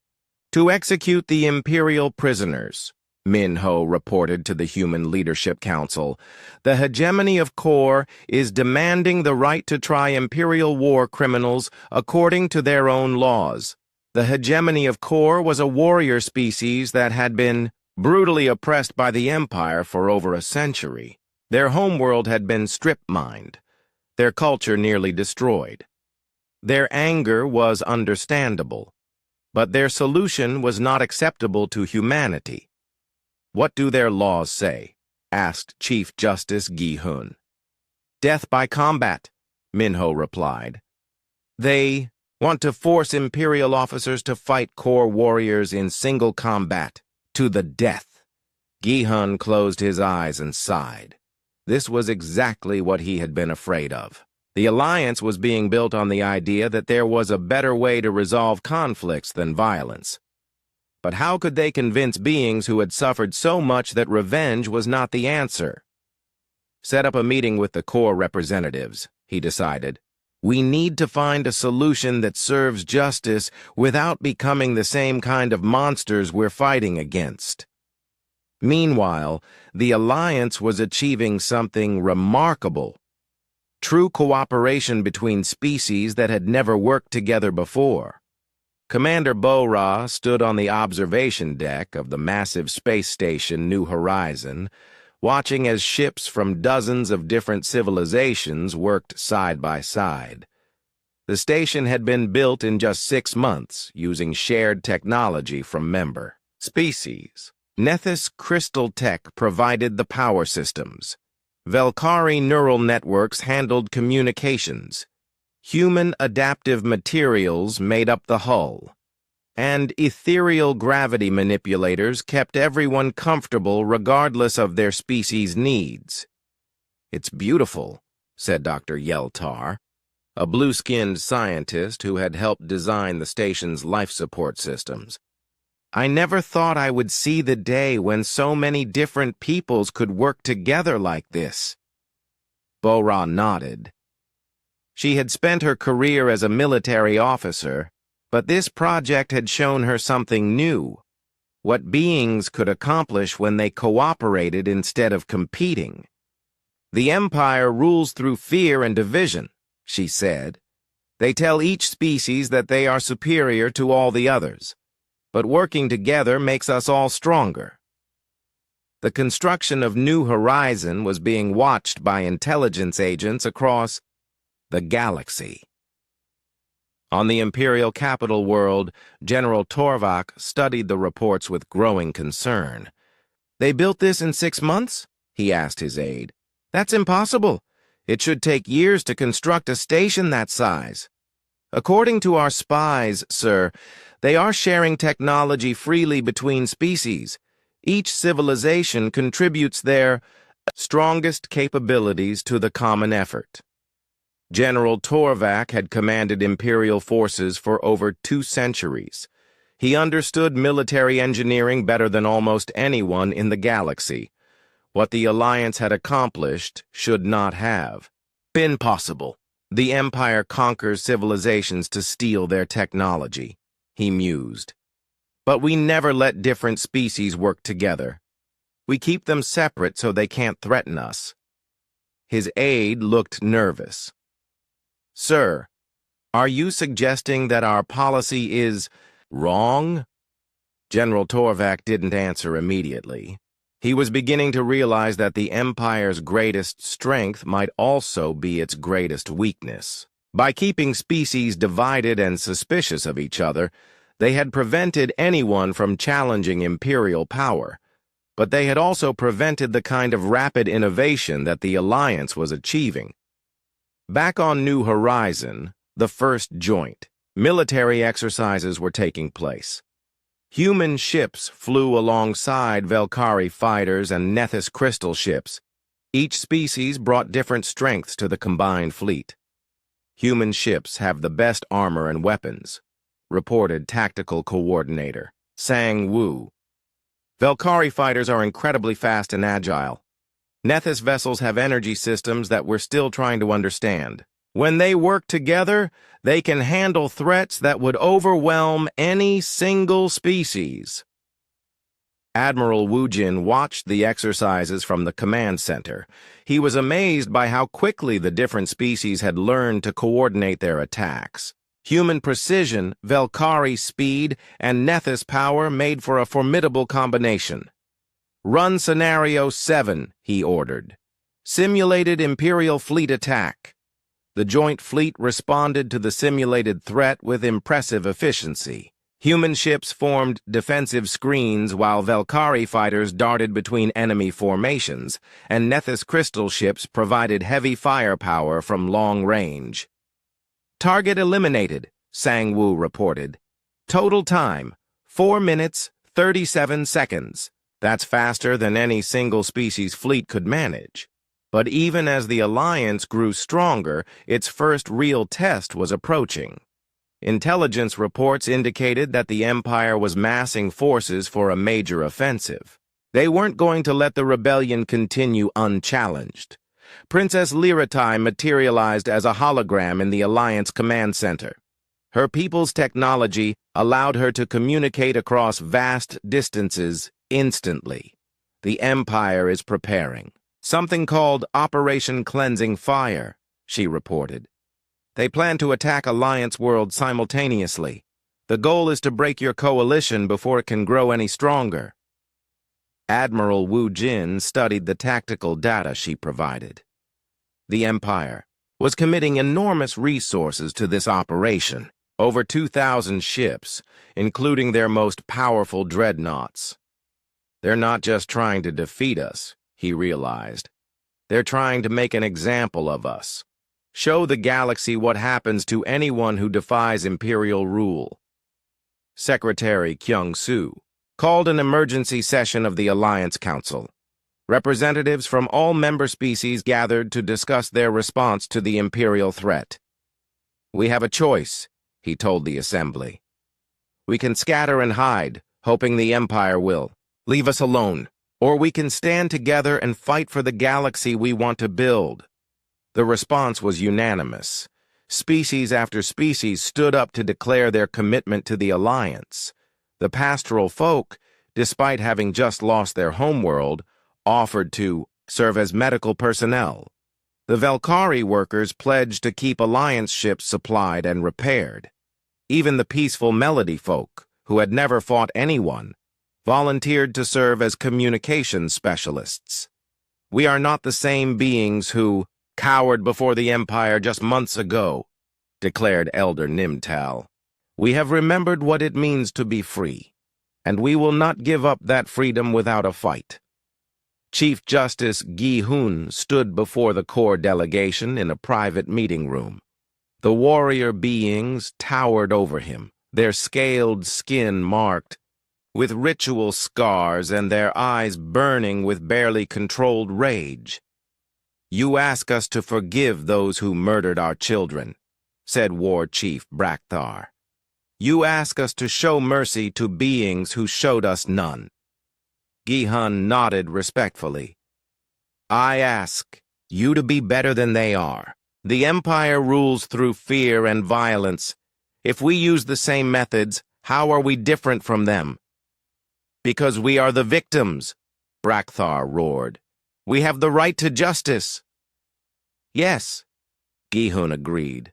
to execute the Imperial prisoners," Min Ho reported to the Human Leadership Council. "The hegemony of Core is demanding the right to try Imperial war criminals according to their own laws. The hegemony of Core was a warrior species that had been brutally oppressed by the Empire for over a century. Their homeworld had been strip-mined, their culture nearly destroyed. Their anger was understandable, but their solution was not acceptable to humanity." "What do their laws say?" asked Chief Justice Gi-hun. "Death by combat," Min-ho replied. "They want to force Imperial officers to fight core warriors in single combat, to the death." Gi-hun closed his eyes and sighed. This was exactly what he had been afraid of. The alliance was being built on the idea that there was a better way to resolve conflicts than violence. But how could they convince beings who had suffered so much that revenge was not the answer? "Set up a meeting with the core representatives," he decided. "We need to find a solution that serves justice without becoming the same kind of monsters we're fighting against." Meanwhile, the Alliance was achieving something remarkable. True cooperation between species that had never worked together before. Commander Bo-Ra stood on the observation deck of the massive space station New Horizon, watching as ships from dozens of different civilizations worked side by side. The station had been built in just 6 months, using shared technology from member species. Nethys Crystal Tech provided the power systems. Velkari neural networks handled communications. Human adaptive materials made up the hull. And ethereal gravity manipulators kept everyone comfortable regardless of their species' needs. "It's beautiful," said Dr. Yeltar, a blue-skinned scientist who had helped design the station's life support systems. "I never thought I would see the day when so many different peoples could work together like this." Bo-Ra nodded. She had spent her career as a military officer, but this project had shown her something new. What beings could accomplish when they cooperated instead of competing. "The Empire rules through fear and division," she said. "They tell each species that they are superior to all the others. But working together makes us all stronger." The construction of New Horizon was being watched by intelligence agents across the galaxy. On the Imperial capital world, General Torvak studied the reports with growing concern. "They built this in 6 months?" he asked his aide. "That's impossible. It should take years to construct a station that size." "According to our spies, sir, they are sharing technology freely between species. Each civilization contributes their strongest capabilities to the common effort." General Torvak had commanded Imperial forces for over 2 centuries. He understood military engineering better than almost anyone in the galaxy. What the Alliance had accomplished should not have been possible. The Empire conquers civilizations to steal their technology, he mused. But we never let different species work together. We keep them separate so they can't threaten us. His aide looked nervous. Sir, are you suggesting that our policy is wrong? General Torvak didn't answer immediately. He was beginning to realize that the Empire's greatest strength might also be its greatest weakness. By keeping species divided and suspicious of each other, they had prevented anyone from challenging Imperial power, but they had also prevented the kind of rapid innovation that the Alliance was achieving. Back on New Horizon, the first joint, military exercises were taking place. Human ships flew alongside Velkari fighters and Nethys crystal ships. Each species brought different strengths to the combined fleet. Human ships have the best armor and weapons, reported Tactical Coordinator Sang Wu. Velkari fighters are incredibly fast and agile. Nethys vessels have energy systems that we're still trying to understand. When they work together, they can handle threats that would overwhelm any single species. Admiral Wu Jin watched the exercises from the command center. He was amazed by how quickly the different species had learned to coordinate their attacks. Human precision, Velkari speed, and Nethys power made for a formidable combination. Run Scenario 7, he ordered. Simulated Imperial fleet attack. The joint fleet responded to the simulated threat with impressive efficiency. Human ships formed defensive screens while Velkari fighters darted between enemy formations, and Nethys crystal ships provided heavy firepower from long range. Target eliminated, Sang Wu reported. Total time, 4 minutes, 37 seconds. That's faster than any single species fleet could manage. But even as the Alliance grew stronger, its first real test was approaching. Intelligence reports indicated that the Empire was massing forces for a major offensive. They weren't going to let the rebellion continue unchallenged. Princess Lyratai materialized as a hologram in the Alliance command center. Her people's technology allowed her to communicate across vast distances instantly. The Empire is preparing. Something called Operation Cleansing Fire, she reported. They plan to attack Alliance worlds simultaneously. The goal is to break your coalition before it can grow any stronger. Admiral Wu Jin studied the tactical data she provided. The Empire was committing enormous resources to this operation, over 2,000 ships, including their most powerful dreadnoughts. They're not just trying to defeat us, he realized. They're trying to make an example of us. Show the galaxy what happens to anyone who defies Imperial rule. Secretary Kyung-Soo called an emergency session of the Alliance Council. Representatives from all member species gathered to discuss their response to the Imperial threat. We have a choice, he told the assembly. We can scatter and hide, hoping the Empire will leave us alone. Or we can stand together and fight for the galaxy we want to build. The response was unanimous. Species after species stood up to declare their commitment to the Alliance. The pastoral folk, despite having just lost their homeworld, offered to serve as medical personnel. The Velkari workers pledged to keep Alliance ships supplied and repaired. Even the peaceful Melody folk, who had never fought anyone, volunteered to serve as communications specialists. We are not the same beings who cowered before the Empire just months ago, declared Elder Nimtal. We have remembered what it means to be free, and we will not give up that freedom without a fight. Chief Justice Gi Hun stood before the core delegation in a private meeting room. The warrior beings towered over him, their scaled skin marked with ritual scars and their eyes burning with barely controlled rage. You ask us to forgive those who murdered our children, said War Chief Brakthar. You ask us to show mercy to beings who showed us none. Gi-hun nodded respectfully. I ask you to be better than they are. The Empire rules through fear and violence. If we use the same methods, how are we different from them? Because we are the victims, Brakthar roared. We have the right to justice. Yes, Gi-hun agreed.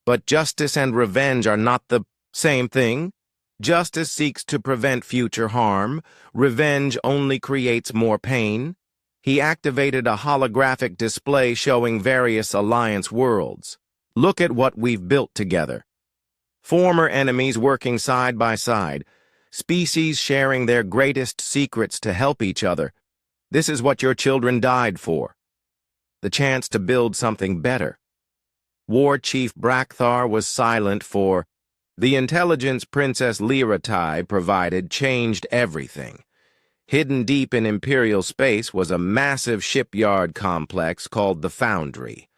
But justice and revenge are not the same thing. Justice seeks to prevent future harm. Revenge only creates more pain. He activated a holographic display showing various Alliance worlds. Look at what we've built together. Former enemies working side by side. Species sharing their greatest secrets to help each other. This is what your children died for. The chance to build something better. War Chief Brakthar was silent for the intelligence Princess Lyratai provided changed everything. Hidden deep in Imperial space was a massive shipyard complex called the Foundry.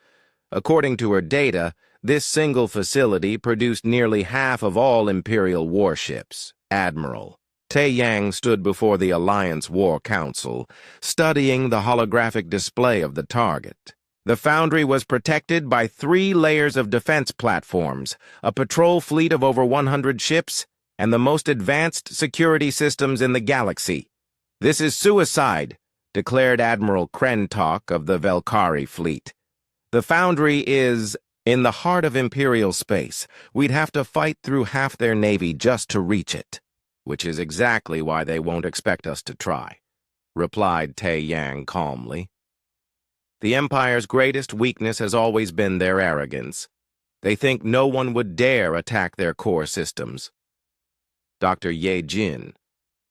According to her data, this single facility produced nearly half of all Imperial warships. Admiral Tae-Yang stood before the Alliance War Council, studying the holographic display of the target. The Foundry was protected by 3 layers of defense platforms, a patrol fleet of over 100 ships, and the most advanced security systems in the galaxy. This is suicide, declared Admiral Krentok of the Velkari fleet. The Foundry is in the heart of Imperial space. We'd have to fight through half their navy just to reach it, which is exactly why they won't expect us to try, replied Tae-Yang calmly. The Empire's greatest weakness has always been their arrogance. They think no one would dare attack their core systems. Dr. Ye Jin,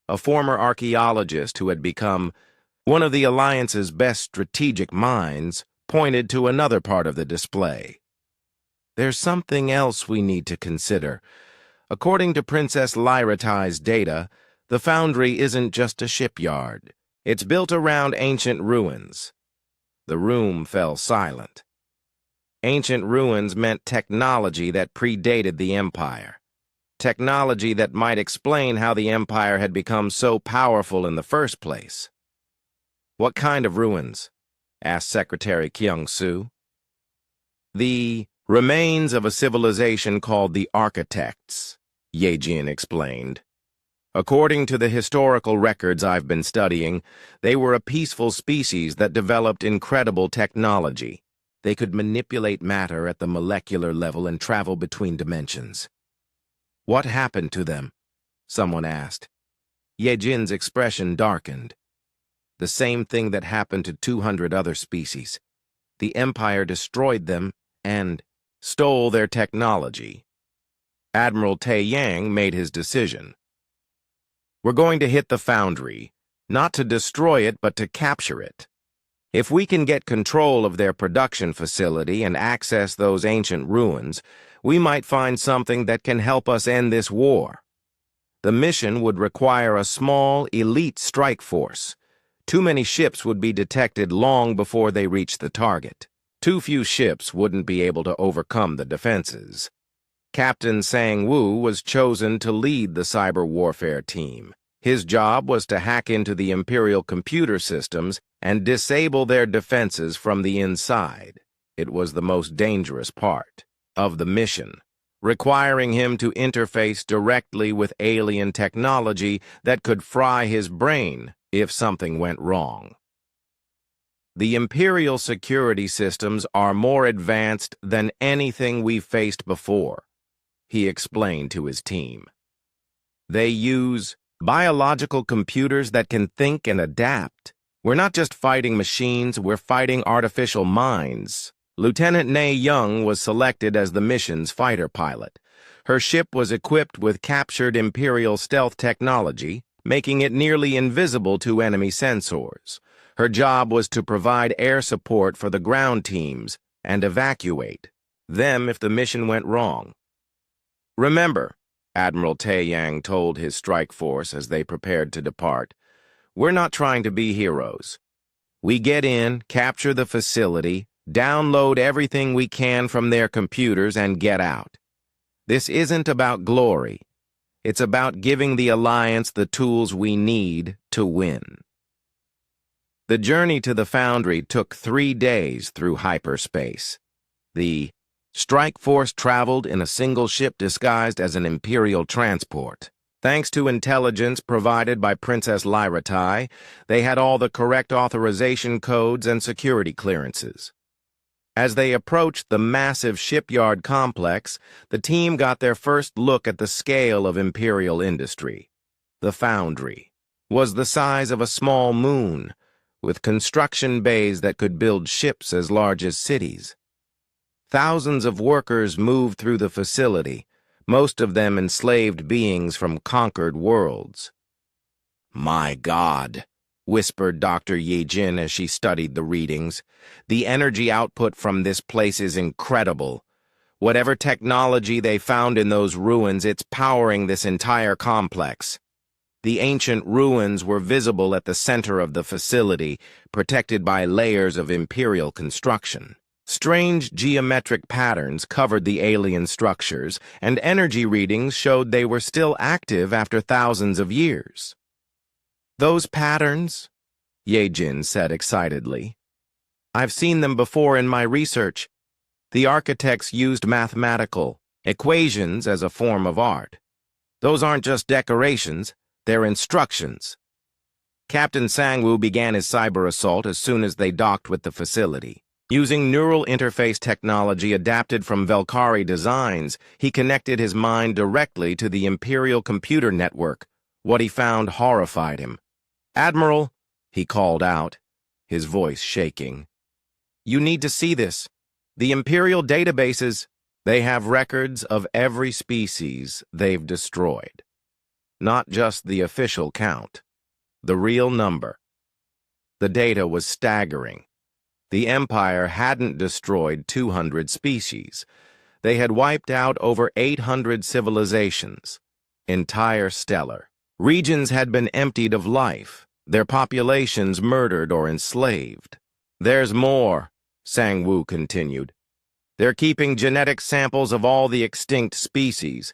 a former archaeologist who had become one of the Alliance's best strategic minds, pointed to another part of the display. There's something else we need to consider. According to Princess Lyratai's data, the Foundry isn't just a shipyard. It's built around ancient ruins. The room fell silent. Ancient ruins meant technology that predated the Empire. Technology that might explain how the Empire had become so powerful in the first place. What kind of ruins? Asked Secretary Kyung-Soo. The remains of a civilization called the Architects, Ye-Jin explained. According to the historical records I've been studying, they were a peaceful species that developed incredible technology. They could manipulate matter at the molecular level and travel between dimensions. What happened to them? Someone asked. Ye-Jin's expression darkened. The same thing that happened to 200 other species. The Empire destroyed them and stole their technology. Admiral Tae-Yang made his decision. We're going to hit the Foundry, not to destroy it, but to capture it. If we can get control of their production facility and access those ancient ruins, we might find something that can help us end this war. The mission would require a small, elite strike force. Too many ships would be detected long before they reach the target. Too few ships wouldn't be able to overcome the defenses. Captain Sang-Woo was chosen to lead the cyber warfare team. His job was to hack into the Imperial computer systems and disable their defenses from the inside. It was the most dangerous part of the mission, requiring him to interface directly with alien technology that could fry his brain if something went wrong. The Imperial security systems are more advanced than anything we've faced before, he explained to his team. They use biological computers that can think and adapt. We're not just fighting machines, we're fighting artificial minds. Lieutenant Nae Young was selected as the mission's fighter pilot. Her ship was equipped with captured Imperial stealth technology, making it nearly invisible to enemy sensors. Her job was to provide air support for the ground teams and evacuate them if the mission went wrong. Remember, Admiral Tae-Yang told his strike force as they prepared to depart, we're not trying to be heroes. We get in, capture the facility, download everything we can from their computers, and get out. This isn't about glory. It's about giving the Alliance the tools we need to win. The journey to the Foundry took 3 days through hyperspace. The strike force traveled in a single ship disguised as an Imperial transport. Thanks to intelligence provided by Princess Lyratai, they had all the correct authorization codes and security clearances. As they approached the massive shipyard complex, the team got their first look at the scale of Imperial industry. The Foundry was the size of a small moon, with construction bays that could build ships as large as cities. Thousands of workers moved through the facility, most of them enslaved beings from conquered worlds. "My God," whispered Dr. Yejin as she studied the readings. "The energy output from this place is incredible. Whatever technology they found in those ruins, it's powering this entire complex." The ancient ruins were visible at the center of the facility, protected by layers of Imperial construction. Strange geometric patterns covered the alien structures, and energy readings showed they were still active after thousands of years. "Those patterns," Yejin said excitedly. "I've seen them before in my research. The architects used mathematical equations as a form of art. Those aren't just decorations, they're instructions." Captain Sangwoo began his cyber assault as soon as they docked with the facility. Using neural interface technology adapted from Velkari designs, he connected his mind directly to the Imperial computer network. What he found horrified him. "Admiral," he called out, his voice shaking. "You need to see this. The Imperial databases, they have records of every species they've destroyed. Not just the official count, the real number." The data was staggering. The Empire hadn't destroyed 200 species. They had wiped out over 800 civilizations, entire stellar. Regions had been emptied of life, their populations murdered or enslaved. "There's more," Sangwoo continued. "They're keeping genetic samples of all the extinct species.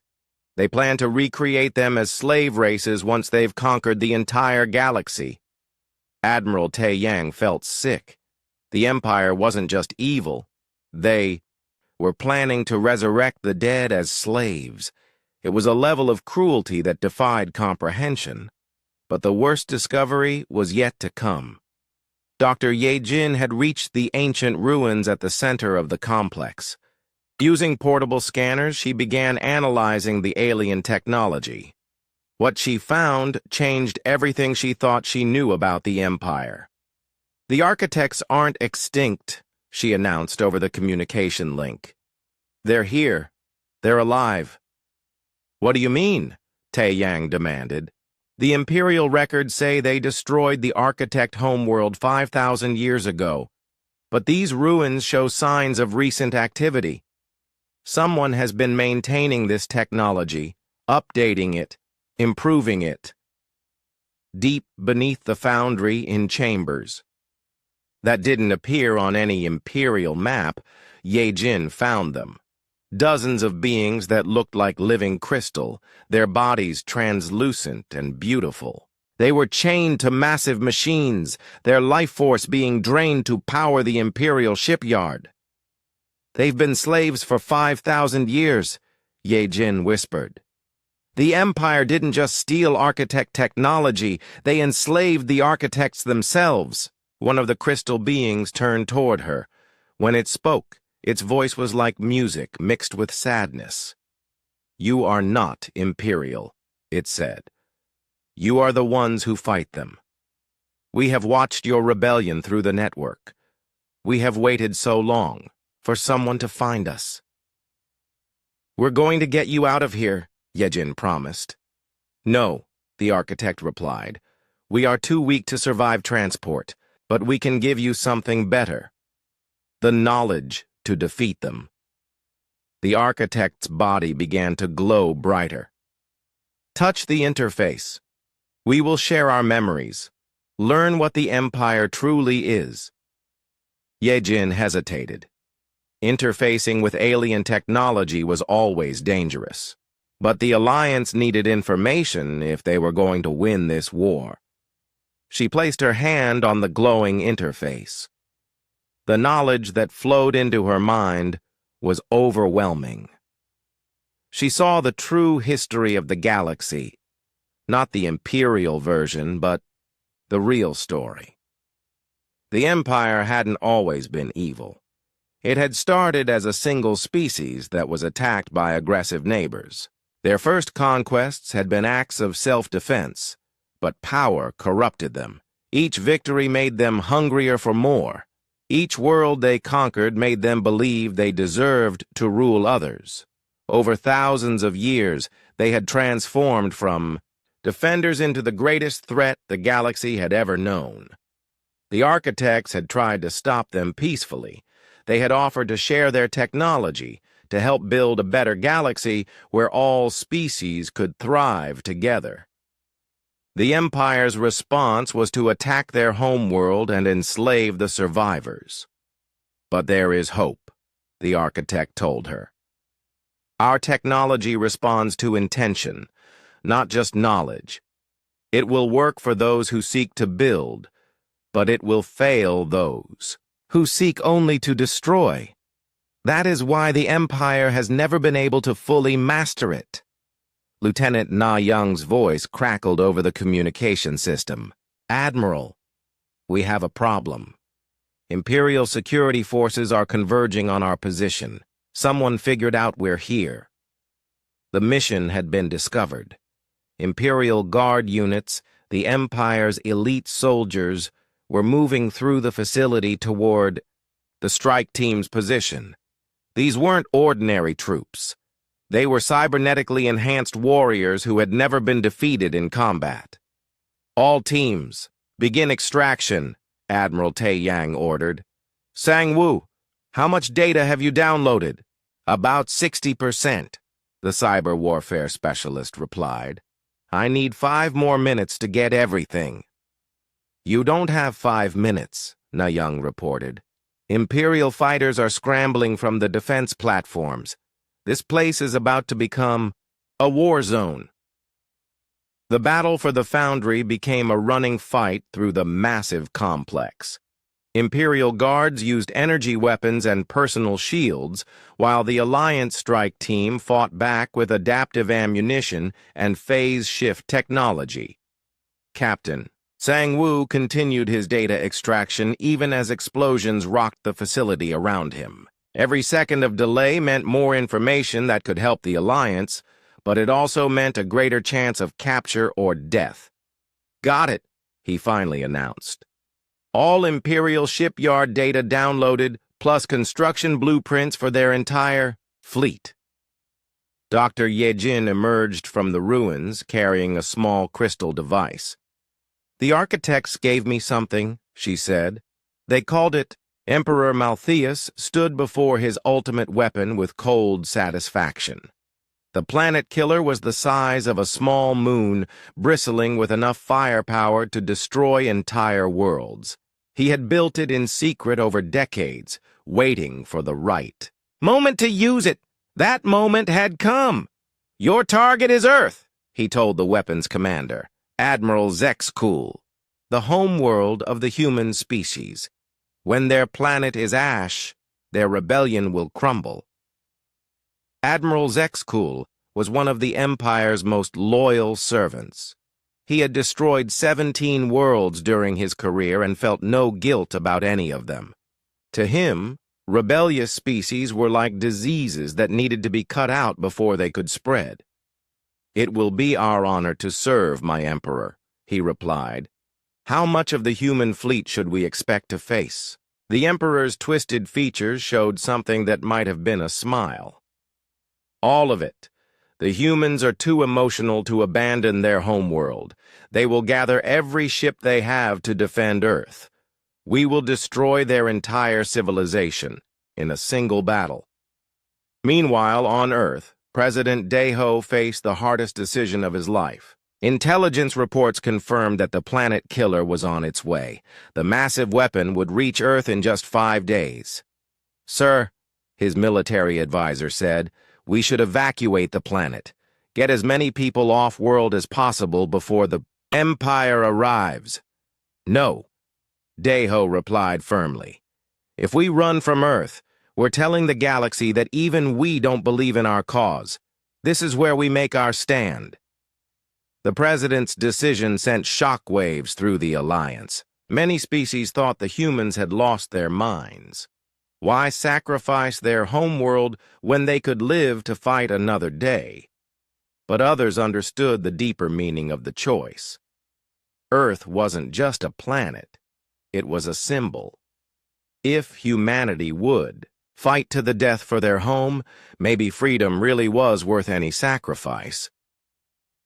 They plan to recreate them as slave races once they've conquered the entire galaxy." Admiral Tae Yang felt sick. The Empire wasn't just evil. They were planning to resurrect the dead as slaves. It was a level of cruelty that defied comprehension. But the worst discovery was yet to come. Dr. Yejin had reached the ancient ruins at the center of the complex. Using portable scanners, she began analyzing the alien technology. What she found changed everything she thought she knew about the Empire. "The architects aren't extinct," she announced over the communication link. "They're here. They're alive." "What do you mean?" Tae Yang demanded. "The Imperial records say they destroyed the architect homeworld 5,000 years ago. But these ruins show signs of recent activity. Someone has been maintaining this technology, updating it, improving it. Deep beneath the Foundry in chambers that didn't appear on any Imperial map, Yejin found them. Dozens of beings that looked like living crystal, their bodies translucent and beautiful. They were chained to massive machines, their life force being drained to power the Imperial shipyard. "They've been slaves for 5,000 years, Yejin whispered. "The Empire didn't just steal architect technology, they enslaved the architects themselves." One of the crystal beings turned toward her. When it spoke, its voice was like music mixed with sadness. "You are not Imperial," it said. "You are the ones who fight them. We have watched your rebellion through the network. We have waited so long for someone to find us." "We're going to get you out of here," Yejin promised. "No," the architect replied. "We are too weak to survive transport. But we can give you something better. The knowledge to defeat them." The architect's body began to glow brighter. "Touch the interface. We will share our memories. Learn what the Empire truly is." Yejin hesitated. Interfacing with alien technology was always dangerous. But the Alliance needed information if they were going to win this war. She placed her hand on the glowing interface. The knowledge that flowed into her mind was overwhelming. She saw the true history of the galaxy, not the Imperial version, but the real story. The Empire hadn't always been evil. It had started as a single species that was attacked by aggressive neighbors. Their first conquests had been acts of self-defense, but power corrupted them. Each victory made them hungrier for more. Each world they conquered made them believe they deserved to rule others. Over thousands of years, they had transformed from defenders into the greatest threat the galaxy had ever known. The architects had tried to stop them peacefully. They had offered to share their technology, to help build a better galaxy where all species could thrive together. The Empire's response was to attack their homeworld and enslave the survivors. But there is hope, the architect told her. Our technology responds to intention, not just knowledge. It will work for those who seek to build, but it will fail those who seek only to destroy. That is why the Empire has never been able to fully master it. Lieutenant Na Young's voice crackled over the communication system. Admiral, we have a problem. Imperial security forces are converging on our position. Someone figured out we're here. The mission had been discovered. Imperial Guard units, the Empire's elite soldiers, were moving through the facility toward the strike team's position. These weren't ordinary troops. They were cybernetically enhanced warriors who had never been defeated in combat. All teams, begin extraction, Admiral Tai Yang ordered. Sang-Woo, how much data have you downloaded? About 60%, the cyber warfare specialist replied. I need 5 more minutes to get everything. You don't have 5 minutes, Na Young reported. Imperial fighters are scrambling from the defense platforms. This place is about to become a war zone. The battle for the Foundry became a running fight through the massive complex. Imperial guards used energy weapons and personal shields, while the Alliance strike team fought back with adaptive ammunition and phase shift technology. Captain Sang-Woo continued his data extraction even as explosions rocked the facility around him. Every second of delay meant more information that could help the Alliance, but it also meant a greater chance of capture or death. Got it, he finally announced. All Imperial shipyard data downloaded, plus construction blueprints for their entire fleet. Dr. Yejin emerged from the ruins carrying a small crystal device. The architects gave me something, she said. They called it Emperor Maltheus stood before his ultimate weapon with cold satisfaction. The planet killer was the size of a small moon, bristling with enough firepower to destroy entire worlds. He had built it in secret over decades, waiting for the right moment to use it. That moment had come. Your target is Earth, he told the weapons commander, Admiral Zexcool, the homeworld of the human species. When their planet is ash, their rebellion will crumble. Admiral Zexcool was one of the Empire's most loyal servants. He had destroyed 17 worlds during his career and felt no guilt about any of them. To him, rebellious species were like diseases that needed to be cut out before they could spread. It will be our honor to serve, my Emperor, he replied. How much of the human fleet should we expect to face? The Emperor's twisted features showed something that might have been a smile. All of it. The humans are too emotional to abandon their homeworld. They will gather every ship they have to defend Earth. We will destroy their entire civilization in a single battle. Meanwhile, on Earth, President Daeho faced the hardest decision of his life. Intelligence reports confirmed that the planet killer was on its way. The massive weapon would reach Earth in just 5 days. Sir, his military advisor said. "We should evacuate the planet. Get as many people off-world as possible before the Empire arrives." "No," Deho replied firmly. "If we run from Earth, we're telling the galaxy that even we don't believe in our cause. This is where we make our stand." The president's decision sent shockwaves through the alliance. Many species thought the humans had lost their minds. Why sacrifice their homeworld when they could live to fight another day? But others understood the deeper meaning of the choice. Earth wasn't just a planet. It was a symbol. If humanity would fight to the death for their home, maybe freedom really was worth any sacrifice.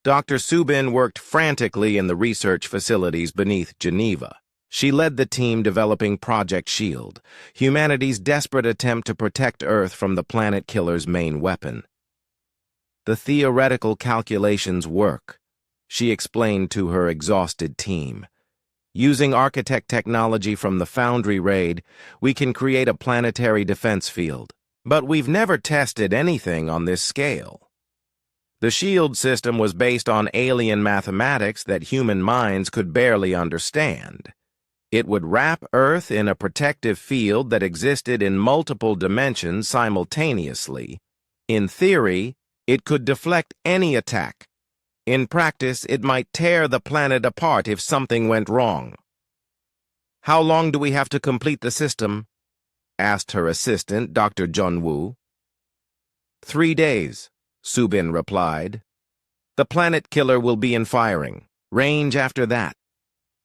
Dr. Subin worked frantically in the research facilities beneath Geneva. She led the team developing Project SHIELD, humanity's desperate attempt to protect Earth from the planet killer's main weapon. "The theoretical calculations work," she explained to her exhausted team. "Using architect technology from the Foundry raid, we can create a planetary defense field. But we've never tested anything on this scale." The SHIELD system was based on alien mathematics that human minds could barely understand. It would wrap Earth in a protective field that existed in multiple dimensions simultaneously. In theory, it could deflect any attack. In practice, it might tear the planet apart if something went wrong. "How long do we have to complete the system?" asked her assistant, Dr. Junwoo. 3 days, Subin replied. "The planet killer will be in firing range after that."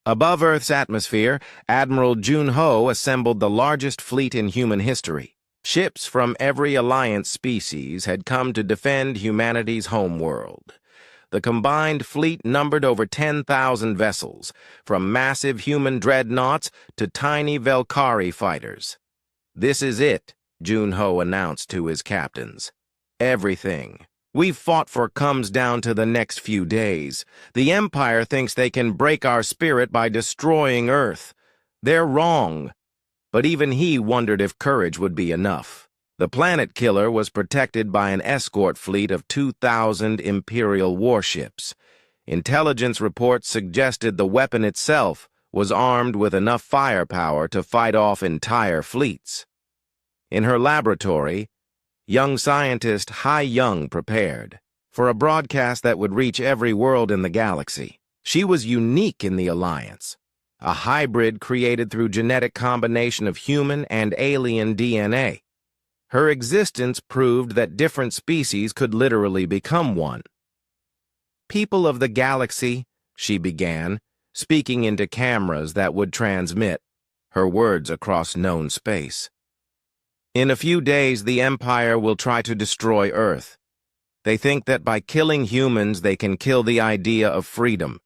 Above Earth's atmosphere, Admiral Junho assembled the largest fleet in human history. Ships from every Alliance species had come to defend humanity's homeworld. The combined fleet numbered over 10,000 vessels, from massive human dreadnoughts to tiny Velkari fighters. "This is it," Junho announced to his captains. "Everything we've fought for comes down to the next few days. The Empire thinks they can break our spirit by destroying Earth. They're wrong." But even he wondered if courage would be enough. The planet killer was protected by an escort fleet of 2,000 Imperial warships. Intelligence reports suggested the weapon itself was armed with enough firepower to fight off entire fleets. In her laboratory, young scientist Hai Young prepared for a broadcast that would reach every world in the galaxy. She was unique in the Alliance, a hybrid created through genetic combination of human and alien DNA. Her existence proved that different species could literally become one. "People of the galaxy," she began, speaking into cameras that would transmit her words across known space. "In a few days, the Empire will try to destroy Earth. They think that by killing humans, they can kill the idea of freedom."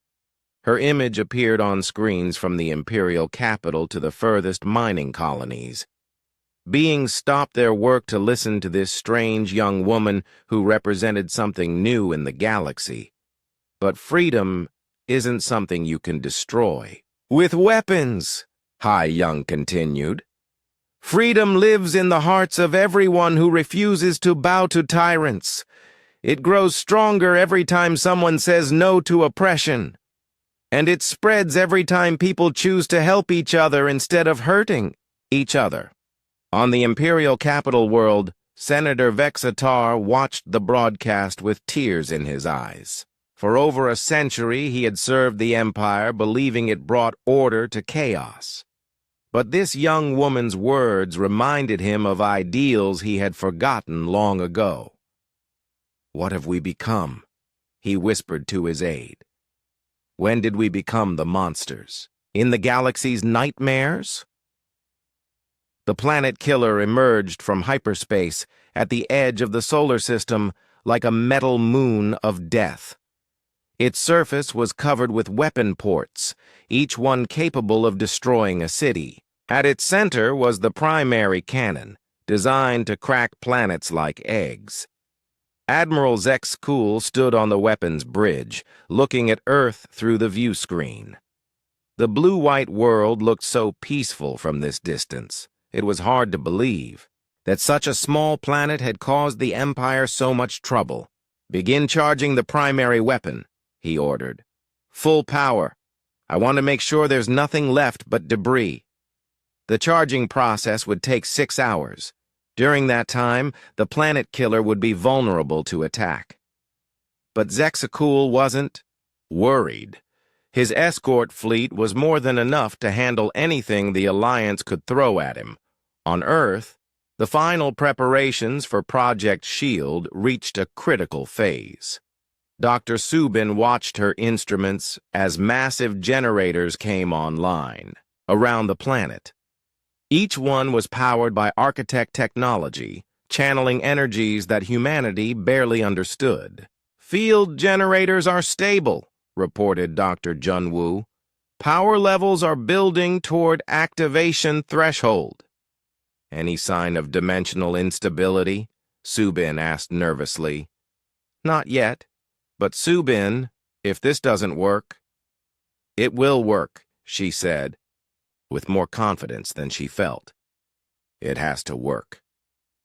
Her image appeared on screens from the Imperial capital to the furthest mining colonies. Beings stopped their work to listen to this strange young woman who represented something new in the galaxy. "But freedom isn't something you can destroy with weapons," Hai Young continued. "Freedom lives in the hearts of everyone who refuses to bow to tyrants. It grows stronger every time someone says no to oppression. And it spreads every time people choose to help each other instead of hurting each other." On the Imperial capital world, Senator Vexatar watched the broadcast with tears in his eyes. For over a century, he had served the Empire, believing it brought order to chaos. But this young woman's words reminded him of ideals he had forgotten long ago. "What have we become?" he whispered to his aide. "When did we become the monsters? In the galaxy's nightmares?" The planet killer emerged from hyperspace at the edge of the solar system like a metal moon of death. Its surface was covered with weapon ports, each one capable of destroying a city. At its center was the primary cannon, designed to crack planets like eggs. Admiral Zex Kuhl stood on the weapons bridge, looking at Earth through the view screen. The blue-white world looked so peaceful from this distance. It was hard to believe that such a small planet had caused the Empire so much trouble. "Begin charging the primary weapon," he ordered. "Full power. I want to make sure there's nothing left but debris." The charging process would take 6 hours. During that time, the planet killer would be vulnerable to attack. But Zexakul wasn't worried. His escort fleet was more than enough to handle anything the Alliance could throw at him. On Earth, the final preparations for Project SHIELD reached a critical phase. Dr. Subin watched her instruments as massive generators came online around the planet. Each one was powered by architect technology, channeling energies that humanity barely understood. "Field generators are stable," reported Dr. Junwoo. "Power levels are building toward activation threshold." "Any sign of dimensional instability?" Subin asked nervously. "Not yet, but Subin, if this doesn't work—" "It will work," she said, with more confidence than she felt. "It has to work."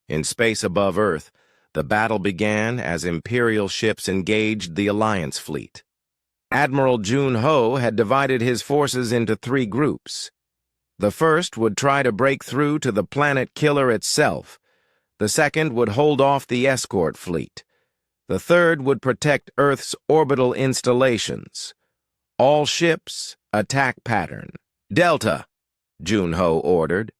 In space above Earth, the battle began as Imperial ships engaged the Alliance fleet. Admiral Jun-Ho had divided his forces into 3 groups. The first would try to break through to the planet killer itself. The second would hold off the escort fleet. The third would protect Earth's orbital installations. "All ships, attack pattern. Delta," Jun-Ho ordered.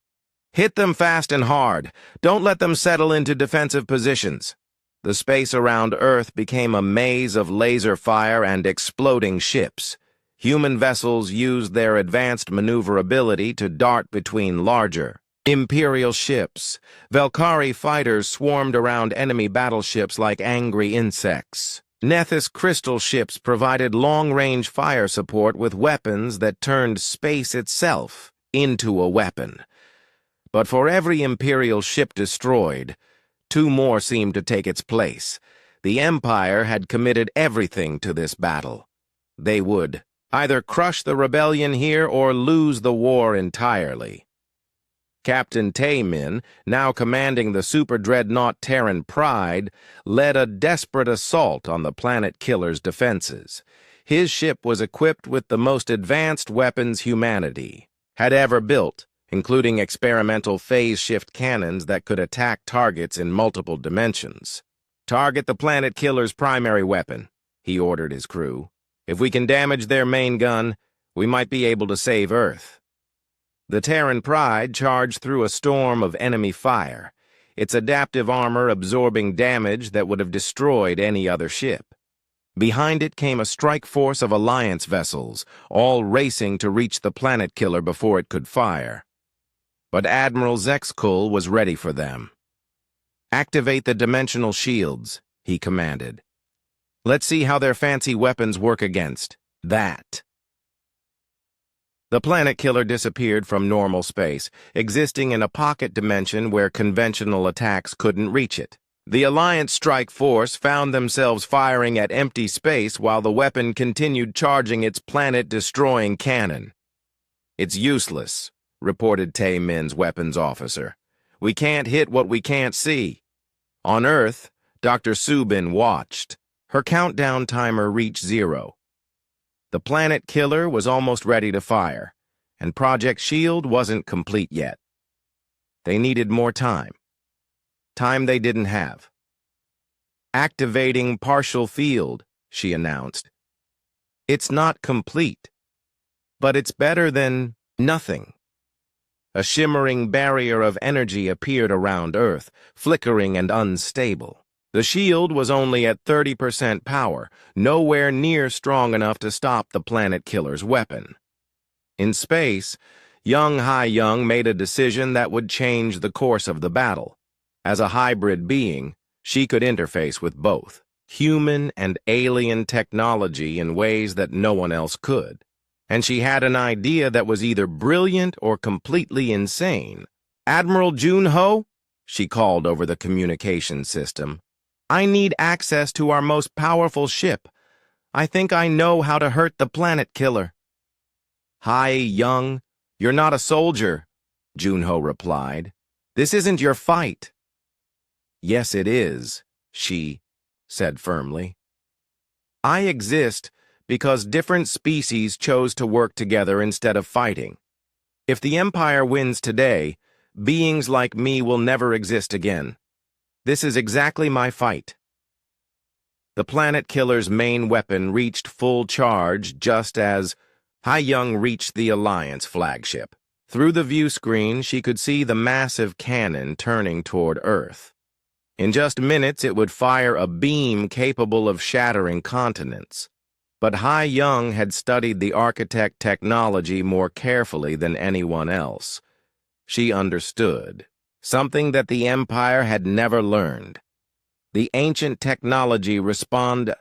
"Hit them fast and hard. Don't let them settle into defensive positions." The space around Earth became a maze of laser fire and exploding ships. Human vessels used their advanced maneuverability to dart between larger Imperial ships. Valkyrie fighters swarmed around enemy battleships like angry insects. Nethys crystal ships provided long-range fire support with weapons that turned space itself into a weapon. But for every Imperial ship destroyed, 2 more seemed to take its place. The Empire had committed everything to this battle. They would either crush the rebellion here or lose the war entirely. Captain Taemin, now commanding the super-dreadnought Terran Pride, led a desperate assault on the planet killer's defenses. His ship was equipped with the most advanced weapons humanity had ever built, including experimental phase-shift cannons that could attack targets in multiple dimensions. "Target the planet killer's primary weapon," he ordered his crew. "If we can damage their main gun, we might be able to save Earth." The Terran Pride charged through a storm of enemy fire, its adaptive armor absorbing damage that would have destroyed any other ship. Behind it came a strike force of Alliance vessels, all racing to reach the planet killer before it could fire. But Admiral Zexakul was ready for them. "Activate the dimensional shields," he commanded. "Let's see how their fancy weapons work against that." The planet killer disappeared from normal space, existing in a pocket dimension where conventional attacks couldn't reach it. The Alliance strike force found themselves firing at empty space while the weapon continued charging its planet-destroying cannon. "It's useless," reported Taemin's weapons officer. "We can't hit what we can't see." On Earth, Dr. Subin watched. Her countdown timer reached 0. The planet killer was almost ready to fire, and Project SHIELD wasn't complete yet. They needed more time. Time they didn't have. "Activating partial field," she announced. "It's not complete, but it's better than nothing." A shimmering barrier of energy appeared around Earth, flickering and unstable. The shield was only at 30% power, nowhere near strong enough to stop the planet killer's weapon. In space, young Ha-Young made a decision that would change the course of the battle. As a hybrid being, she could interface with both human and alien technology in ways that no one else could. And she had an idea that was either brilliant or completely insane. "Admiral Jun-Ho," she called over the communication system, "I need access to our most powerful ship. I think I know how to hurt the planet killer." "Ha-Young, you're not a soldier," Jun-Ho replied. "This isn't your fight. Yes, it is, she said firmly. I exist because different species chose to work together instead of fighting. If the Empire wins today, beings like me will never exist again. This is exactly my fight. The planet killer's main weapon reached full charge just as Hai-Young reached the Alliance flagship. Through the view screen, she could see the massive cannon turning toward Earth. In just minutes, it would fire a beam capable of shattering continents. But Hai-Young had studied the architect technology more carefully than anyone else. She understood, something that the Empire had never learned. The ancient technology responded.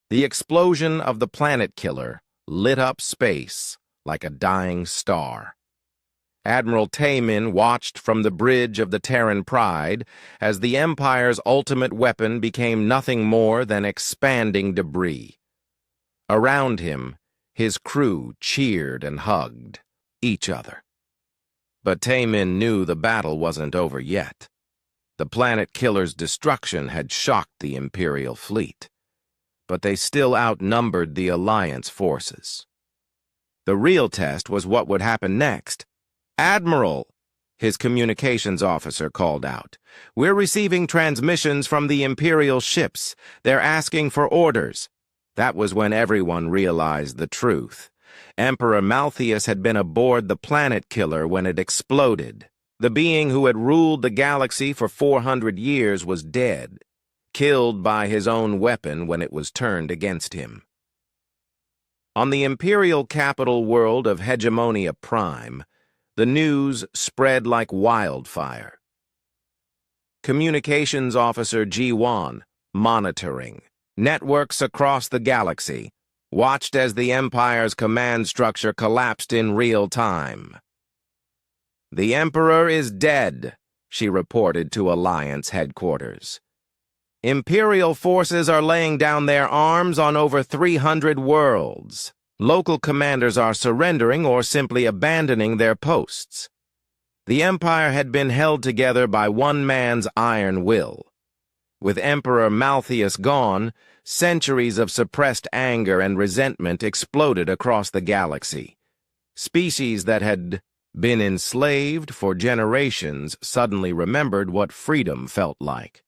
The explosion of the planet killer lit up space like a dying star. Admiral Taemin watched from the bridge of the Terran Pride as the Empire's ultimate weapon became nothing more than expanding debris. Around him, his crew cheered and hugged each other. But Taemin knew the battle wasn't over yet. The planet killer's destruction had shocked the Imperial fleet, but they still outnumbered the Alliance forces. The real test was what would happen next. "Admiral," his communications officer called out, "we're receiving transmissions from the Imperial ships. They're asking for orders." That was when everyone realized the truth. Emperor Malthius had been aboard the planet killer when it exploded. The being who had ruled the galaxy for 400 years was dead, killed by his own weapon when it was turned against him. On the Imperial capital world of Hegemonia Prime, the news spread like wildfire. Communications Officer Ji-Wan, monitoring. Networks across the galaxy, watched as the Empire's command structure collapsed in real time. "The Emperor is dead," she reported to Alliance headquarters. "Imperial forces are laying down their arms on over 300 worlds. Local commanders are surrendering or simply abandoning their posts. The Empire had been held together by one man's iron will. With Emperor Malthius gone, centuries of suppressed anger and resentment exploded across the galaxy. Species that had been enslaved for generations suddenly remembered what freedom felt like.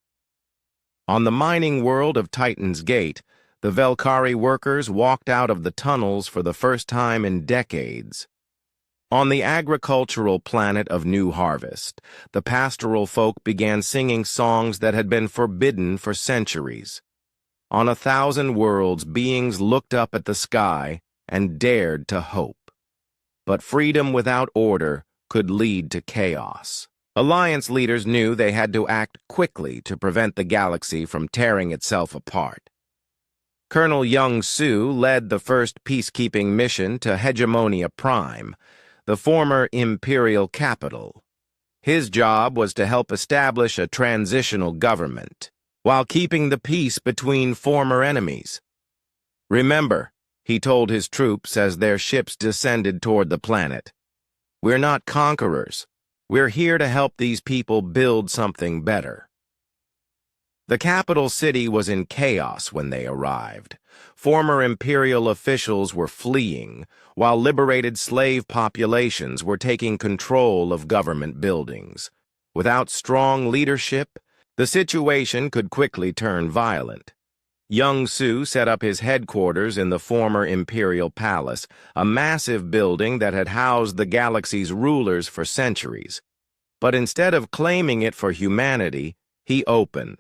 On the mining world of Titan's Gate, the Velkari workers walked out of the tunnels for the first time in decades. On the agricultural planet of New Harvest, the pastoral folk began singing songs that had been forbidden for centuries. On 1,000 worlds, beings looked up at the sky and dared to hope. But freedom without order could lead to chaos. Alliance leaders knew they had to act quickly to prevent the galaxy from tearing itself apart. Colonel Young-Soo led the first peacekeeping mission to Hegemonia Prime, the former imperial capital. His job was to help establish a transitional government, while keeping the peace between former enemies. "Remember," he told his troops as their ships descended toward the planet, "we're not conquerors. We're here to help these people build something better." The capital city was in chaos when they arrived. Former imperial officials were fleeing, while liberated slave populations were taking control of government buildings. Without strong leadership, the situation could quickly turn violent. Young-Soo set up his headquarters in the former Imperial Palace, a massive building that had housed the galaxy's rulers for centuries. But instead of claiming it for humanity, he opened